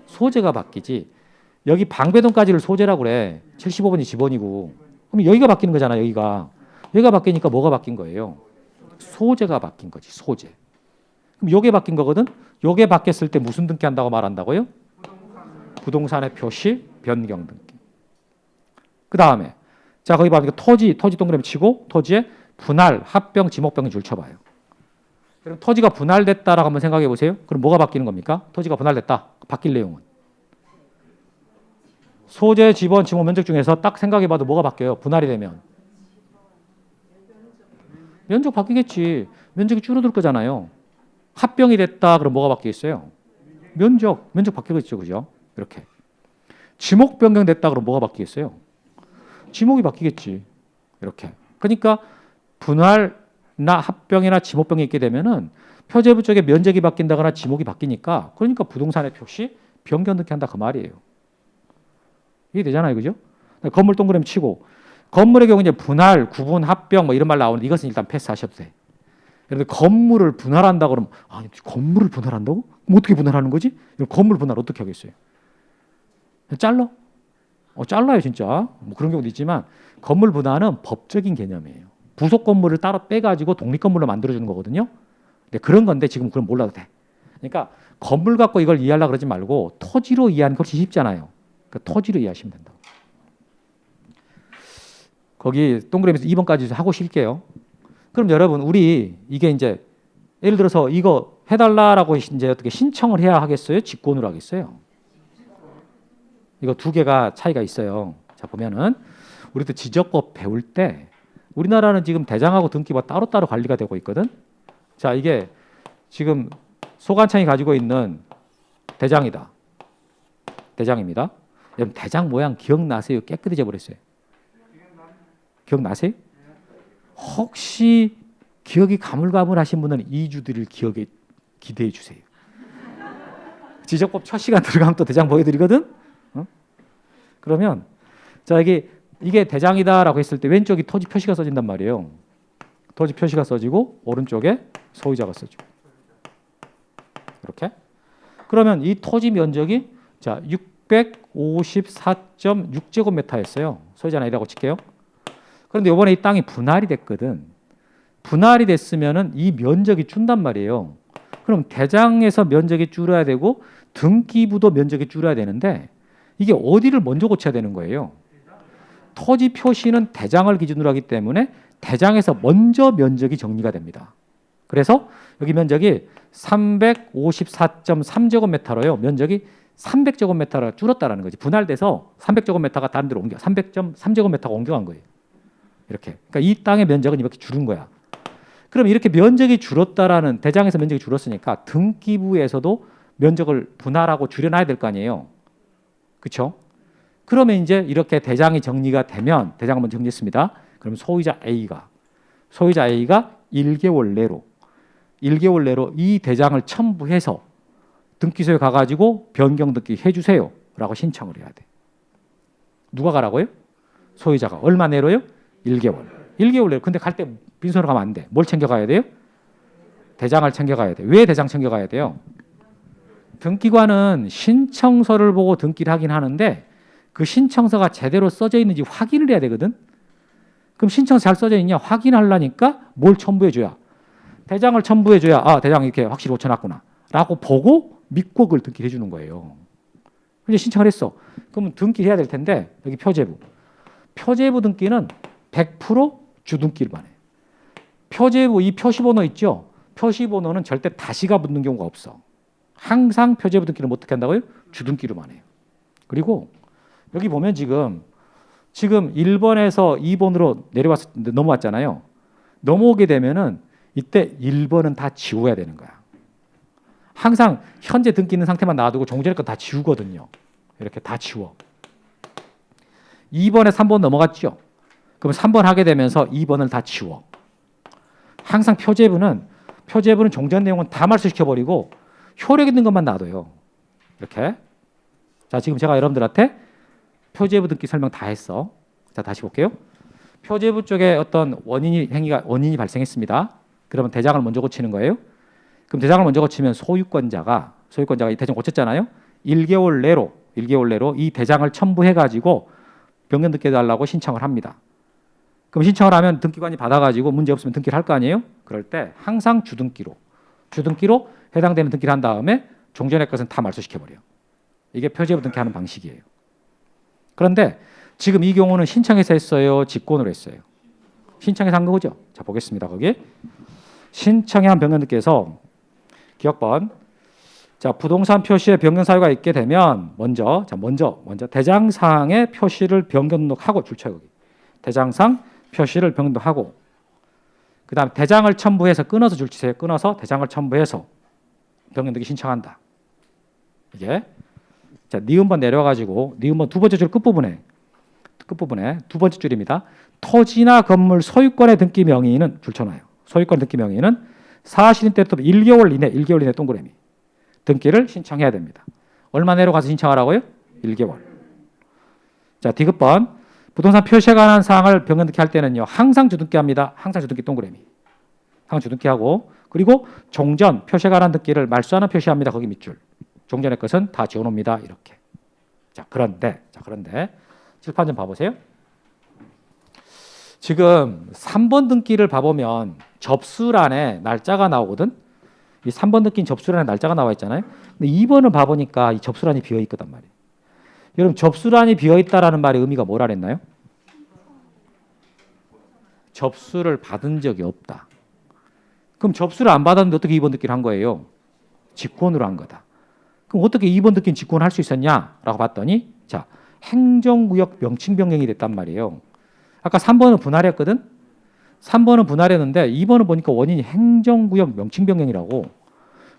Speaker 1: 소재가 바뀌지. 여기 방배동까지를 소재라고 그래. 75번이 지번이고. 그럼 여기가 바뀌는 거잖아. 여기가 바뀌니까 뭐가 바뀐 거예요? 소재가 바뀐 거지. 소재. 그럼 요게 바뀐 거거든. 요게 바뀌었을 때 무슨 등기 한다고 말한다고요? 부동산의 표시, 변경 등기. 그 다음에 자, 거기 봐보니까 토지 동그라미 치고 토지에 분할, 합병, 지목병을 줄쳐봐요. 그럼 토지가 분할됐다라고 한번 생각해 보세요. 그럼 뭐가 바뀌는 겁니까? 토지가 분할됐다. 바뀔 내용은 소재, 지번, 지목, 면적 중에서 딱 생각해 봐도 뭐가 바뀌어요? 분할이 되면 면적 바뀌겠지. 면적이 줄어들 거잖아요. 합병이 됐다. 그럼 뭐가 바뀌겠어요? 면적 바뀌겠죠. 그죠? 이렇게. 지목 변경됐다 그러면 뭐가 바뀌겠어요? 지목이 바뀌겠지. 이렇게. 그러니까 분할이나 합병이나 지목 변경이 있게 되면은 표제부 쪽에 면적이 바뀐다거나 지목이 바뀌니까 그러니까 부동산의 표시 변경 등기 한다 그 말이에요. 이해 되잖아요, 그죠? 건물 동그라미 치고 건물의 경우 이제 분할, 구분, 합병 뭐 이런 말 나오는데 이것은 일단 패스하셔도 돼. 그런데 건물을 분할한다 그러면 아니 건물을 분할한다고? 그럼 어떻게 분할하는 거지? 건물 분할 어떻게 하겠어요? 잘라? 잘라요 진짜. 뭐 그런 경우도 있지만 건물 분할은 법적인 개념이에요. 부속 건물을 따로 빼가지고 독립 건물로 만들어주는 거거든요. 근데 그런 건데 지금 그럼 몰라도 돼. 그러니까 건물 갖고 이걸 이해하려고 그러지 말고 토지로 이해하는 것이 쉽잖아요. 그러니까 토지로 이해하시면 된다고. 거기 동그라미에서 2번까지 하고 쉴게요. 그럼 여러분 우리 이게 이제 예를 들어서 이거 해달라라고 이제 어떻게 신청을 해야 하겠어요? 직권으로 하겠어요? 이거 두 개가 차이가 있어요. 자 보면은 우리도 지적법 배울 때 우리나라는 지금 대장하고 등기부가 따로따로 관리가 되고 있거든. 자 이게 지금 소관청이 가지고 있는 대장이다. 대장입니다. 여러분 대장 모양 기억나세요? 깨끗해져 버렸어요. 기억나세요? 혹시 기억이 가물가물하신 분은 2주 드릴 기억에 기대해 주세요. 지적법 첫 시간 들어가면 또 대장 보여드리거든. 그러면 자 이게 대장이다라고 했을 때 왼쪽이 토지 표시가 써진단 말이에요. 토지 표시가 써지고 오른쪽에 소유자가 써지고 이렇게. 그러면 이 토지 면적이 자 654.6제곱미터였어요. 소유자 나이라고 칠게요. 그런데 이번에 이 땅이 분할이 됐거든. 분할이 됐으면은 이 면적이 준단 말이에요. 그럼 대장에서 면적이 줄어야 되고 등기부도 면적이 줄어야 되는데 이게 어디를 먼저 고쳐야 되는 거예요? 토지 표시는 대장을 기준으로 하기 때문에 대장에서 먼저 면적이 정리가 됩니다. 그래서 여기 면적이 354.3제곱미터로요. 면적이 300제곱미터로 줄었다라는 거지. 분할돼서 300제곱미터가 다른 데로 300.3제곱미터가 옮겨간 거예요. 이렇게. 그러니까 이 땅의 면적은 이렇게 줄은 거야. 그럼 이렇게 면적이 줄었다라는 대장에서 면적이 줄었으니까 등기부에서도 면적을 분할하고 줄여놔야 될 거 아니에요. 그렇죠? 그러면 이제 이렇게 대장이 정리가 되면 대장을 먼저 정리했습니다. 그럼 소유자 A가 1개월 내로 이 대장을 첨부해서 등기소에 가가지고 변경 등기 해주세요 라고 신청을 해야 돼. 누가 가라고요? 소유자가. 얼마 내로요? 1개월. 1개월 내로. 근데 갈 때 빈손으로 가면 안 돼. 뭘 챙겨가야 돼요? 대장을 챙겨가야 돼. 왜 대장 챙겨가야 돼요? 등기관은 신청서를 보고 등기를 하긴 하는데 그 신청서가 제대로 써져 있는지 확인을 해야 되거든. 그럼 신청서 잘 써져 있냐 확인하려니까 뭘 첨부해줘야? 대장을 첨부해줘야 아 대장 이렇게 확실히 고쳐놨구나 라고 보고 믿고 그걸 등기를 해주는 거예요. 이제 신청을 했어. 그러면 등기해야 될 텐데 여기 표제부 등기는 100% 주등기를만 해. 표제부 이 표시번호 있죠? 표시번호는 절대 다시가 붙는 경우가 없어. 항상 표제부 등기는 어떻게 한다고요? 주등기로만 해요. 그리고 여기 보면 지금 1번에서 2번으로 넘어왔잖아요. 넘어오게 되면은 이때 1번은 다 지워야 되는 거야. 항상 현재 등기 있는 상태만 놔두고 종전의 거 다 지우거든요. 이렇게 다 지워. 2번에 3번 넘어갔죠. 그럼 3번 하게 되면서 2번을 다 지워. 항상 표제부는 종전 내용은 다 말소시켜버리고 효력 있는 것만 놔둬요. 이렇게. 자, 지금 제가 여러분들한테 표제부 등기 설명 다 했어. 자, 다시 볼게요. 표제부 쪽에 어떤 원인이 발생했습니다. 그러면 대장을 먼저 고치는 거예요. 그럼 대장을 먼저 고치면 소유권자가 이 대장 고쳤잖아요. 1개월 내로 이 대장을 첨부해 가지고 변경 등기 해달라고 신청을 합니다. 그럼 신청을 하면 등기관이 받아가지고 문제 없으면 등기를 할 거 아니에요? 그럴 때 항상 주등기로 해당되는 등기를 한 다음에 종전의 것은 다 말소시켜버려요. 이게 표제부 등기하는 방식이에요. 그런데 지금 이 경우는 신청해서 했어요? 직권으로 했어요? 신청해서 한 거죠? 자, 보겠습니다. 거기 신청에 한 변경 등기에서 기억번 자, 부동산 표시에 변경 사유가 있게 되면 먼저 대장상의 표시를 변경 등록하고 줄쳐요. 여기. 대장상 표시를 변경 등록하고 그다음 대장을 첨부해서 끊어서 줄치세요. 끊어서 대장을 첨부해서 변경 등기 신청한다. 이게 자, 니은번 내려가지고 니은번 두 번째 줄 끝부분에 두 번째 줄입니다. 토지나 건물 소유권의 등기 명의는 줄쳐놔요. 소유권 등기 명의는 사실인 때부터 1개월 이내 동그라미 등기를 신청해야 됩니다. 얼마 내로 가서 신청하라고요? 1개월. 자, 디귿번 부동산 표시에 관한 사항을 변경 등기할 때는요. 항상 주등기합니다. 항상 주등기 동그라미. 항상 주등기하고 그리고 종전 표시에 관한 등기를 말소하는 표시합니다. 거기 밑줄. 종전의 것은 다 지워놓습니다. 이렇게. 자, 그런데 칠판 좀 봐보세요. 지금 3번 등기를 봐보면 접수란에 날짜가 나오거든. 이 3번 등기 접수란에 날짜가 나와 있잖아요. 근데 2번을 봐보니까 이 접수란이 비어 있거단 말이에요. 여러분 접수란이 비어 있다라는 말의 의미가 뭐라 그랬나요? 접수를 받은 적이 없다. 그럼 접수를 안 받았는데 어떻게 2번 등기를 한 거예요? 직권으로 한 거다. 그럼 어떻게 2번 등기는 직권할 수 있었냐라고 봤더니 자, 행정구역 명칭 변경이 됐단 말이에요. 아까 3번은 분할했거든. 3번은 분할했는데 2번은 보니까 원인이 행정구역 명칭 변경이라고.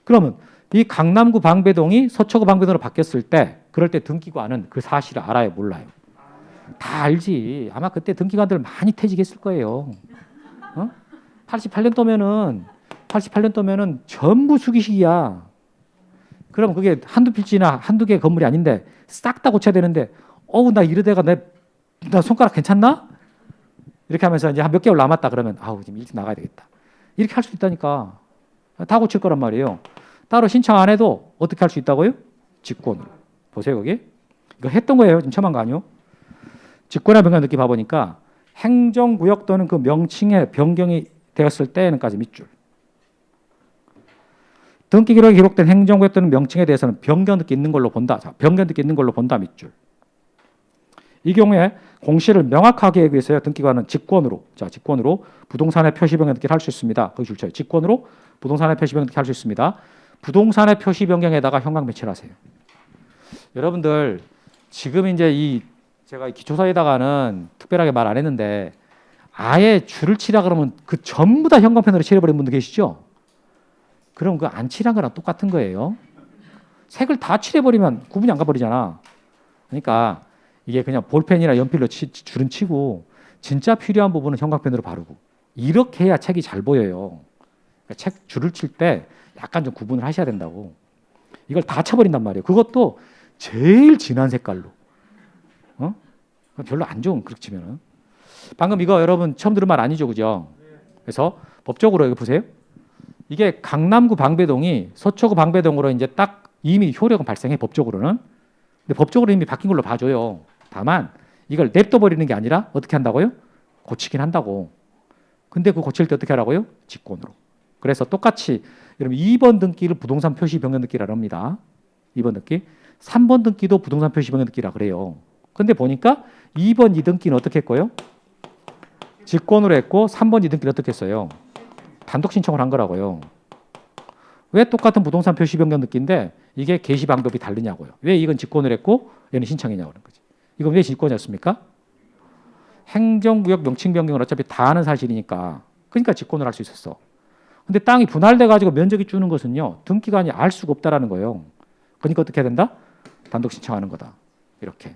Speaker 1: 그러면 이 강남구 방배동이 서초구 방배동으로 바뀌었을 때 그럴 때 등기관은 그 사실을 알아요, 몰라요? 다 알지. 아마 그때 등기관들 많이 퇴직했을 거예요. 88년도면은 전부 수기식이야. 그럼 그게 한두 필지나 한두 개 건물이 아닌데 싹 다 고쳐야 되는데 나 이러다가 나 손가락 괜찮나? 이렇게 하면서 이제 한 몇 개월 남았다 그러면 지금 일찍 나가야 되겠다. 이렇게 할 수 있다니까. 다 고칠 거란 말이에요. 따로 신청 안 해도 어떻게 할 수 있다고요? 직권으로. 보세요 거기. 이거 했던 거예요. 지금 첨한 거 아니요? 직권의 변경 느낌 봐보니까 행정구역 또는 그 명칭의 변경이 되었을 때는까지 밑줄. 등기 기록에 기록된 행정구역 또는 명칭에 대해서는 변경 등기 있는 걸로 본다. 자, 변경 등기 있는 걸로 본다 밑줄. 이 경우에 공시를 명확하게 하기 위해서요. 등기관은 직권으로 부동산의 표시 변경 등기를 할 수 있습니다. 거기 줄쳐요. 직권으로 부동산의 표시 변경 등기 할 수 있습니다. 부동산의 표시 변경에다가 현황 배치를 하세요. 여러분들 지금 이제 제가 기초사에다가는 특별하게 말 안 했는데 아예 줄을 치라 그러면 그 전부 다 형광펜으로 칠해버린 분들 계시죠? 그럼 그 안 칠한 거랑 똑같은 거예요. 색을 다 칠해버리면 구분이 안 가버리잖아. 그러니까 이게 그냥 볼펜이나 연필로 줄은 치고 진짜 필요한 부분은 형광펜으로 바르고 이렇게 해야 책이 잘 보여요. 그러니까 책 줄을 칠 때 약간 좀 구분을 하셔야 된다고. 이걸 다 쳐버린단 말이에요. 그것도 제일 진한 색깔로. 별로 안 좋은 그렇게 치면은. 방금 이거 여러분 처음 들은 말 아니죠, 그죠? 그래서 법적으로 여기 보세요. 이게 강남구 방배동이 서초구 방배동으로 이제 딱 이미 효력은 발생해 법적으로는. 근데 법적으로 이미 바뀐 걸로 봐줘요. 다만 이걸 냅둬 버리는 게 아니라 어떻게 한다고요? 고치긴 한다고. 근데 그 고칠 때 어떻게 하라고요? 직권으로. 그래서 똑같이 여러분 2번 등기를 부동산 표시 변경 등기라고 합니다. 2번 등기. 3번 등기도 부동산 표시 변경 등기라 그래요. 근데 보니까 2번 2등기는 어떻게 했고요? 직권으로 했고 3번 2등기는 어떻게 했어요? 단독 신청을 한 거라고요. 왜 똑같은 부동산 표시 변경 등기인데 이게 개시 방법이 다르냐고요. 왜 이건 직권을 했고 얘는 신청이냐고 그런 거지. 이건 왜 직권이었습니까? 행정구역 명칭 변경은 어차피 다 아는 사실이니까. 그러니까 직권을 할 수 있었어. 근데 땅이 분할돼 가지고 면적이 주는 것은요. 등기관이 알 수가 없다라는 거예요. 그러니까 어떻게 해야 된다? 단독 신청하는 거다. 이렇게.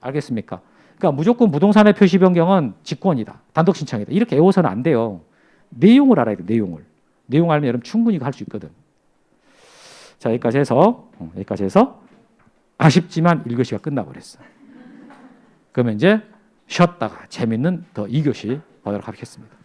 Speaker 1: 알겠습니까? 그러니까 무조건 부동산의 표시 변경은 직권이다. 단독 신청이다. 이렇게 외워서는 안 돼요. 내용을 알아야 돼. 내용을. 내용 알면 여러분 충분히 할 수 있거든. 자, 여기까지 해서 아쉽지만 1교시가 끝나버렸어. 그러면 이제 쉬었다가 재밌는 더 2교시 보도록 하겠습니다.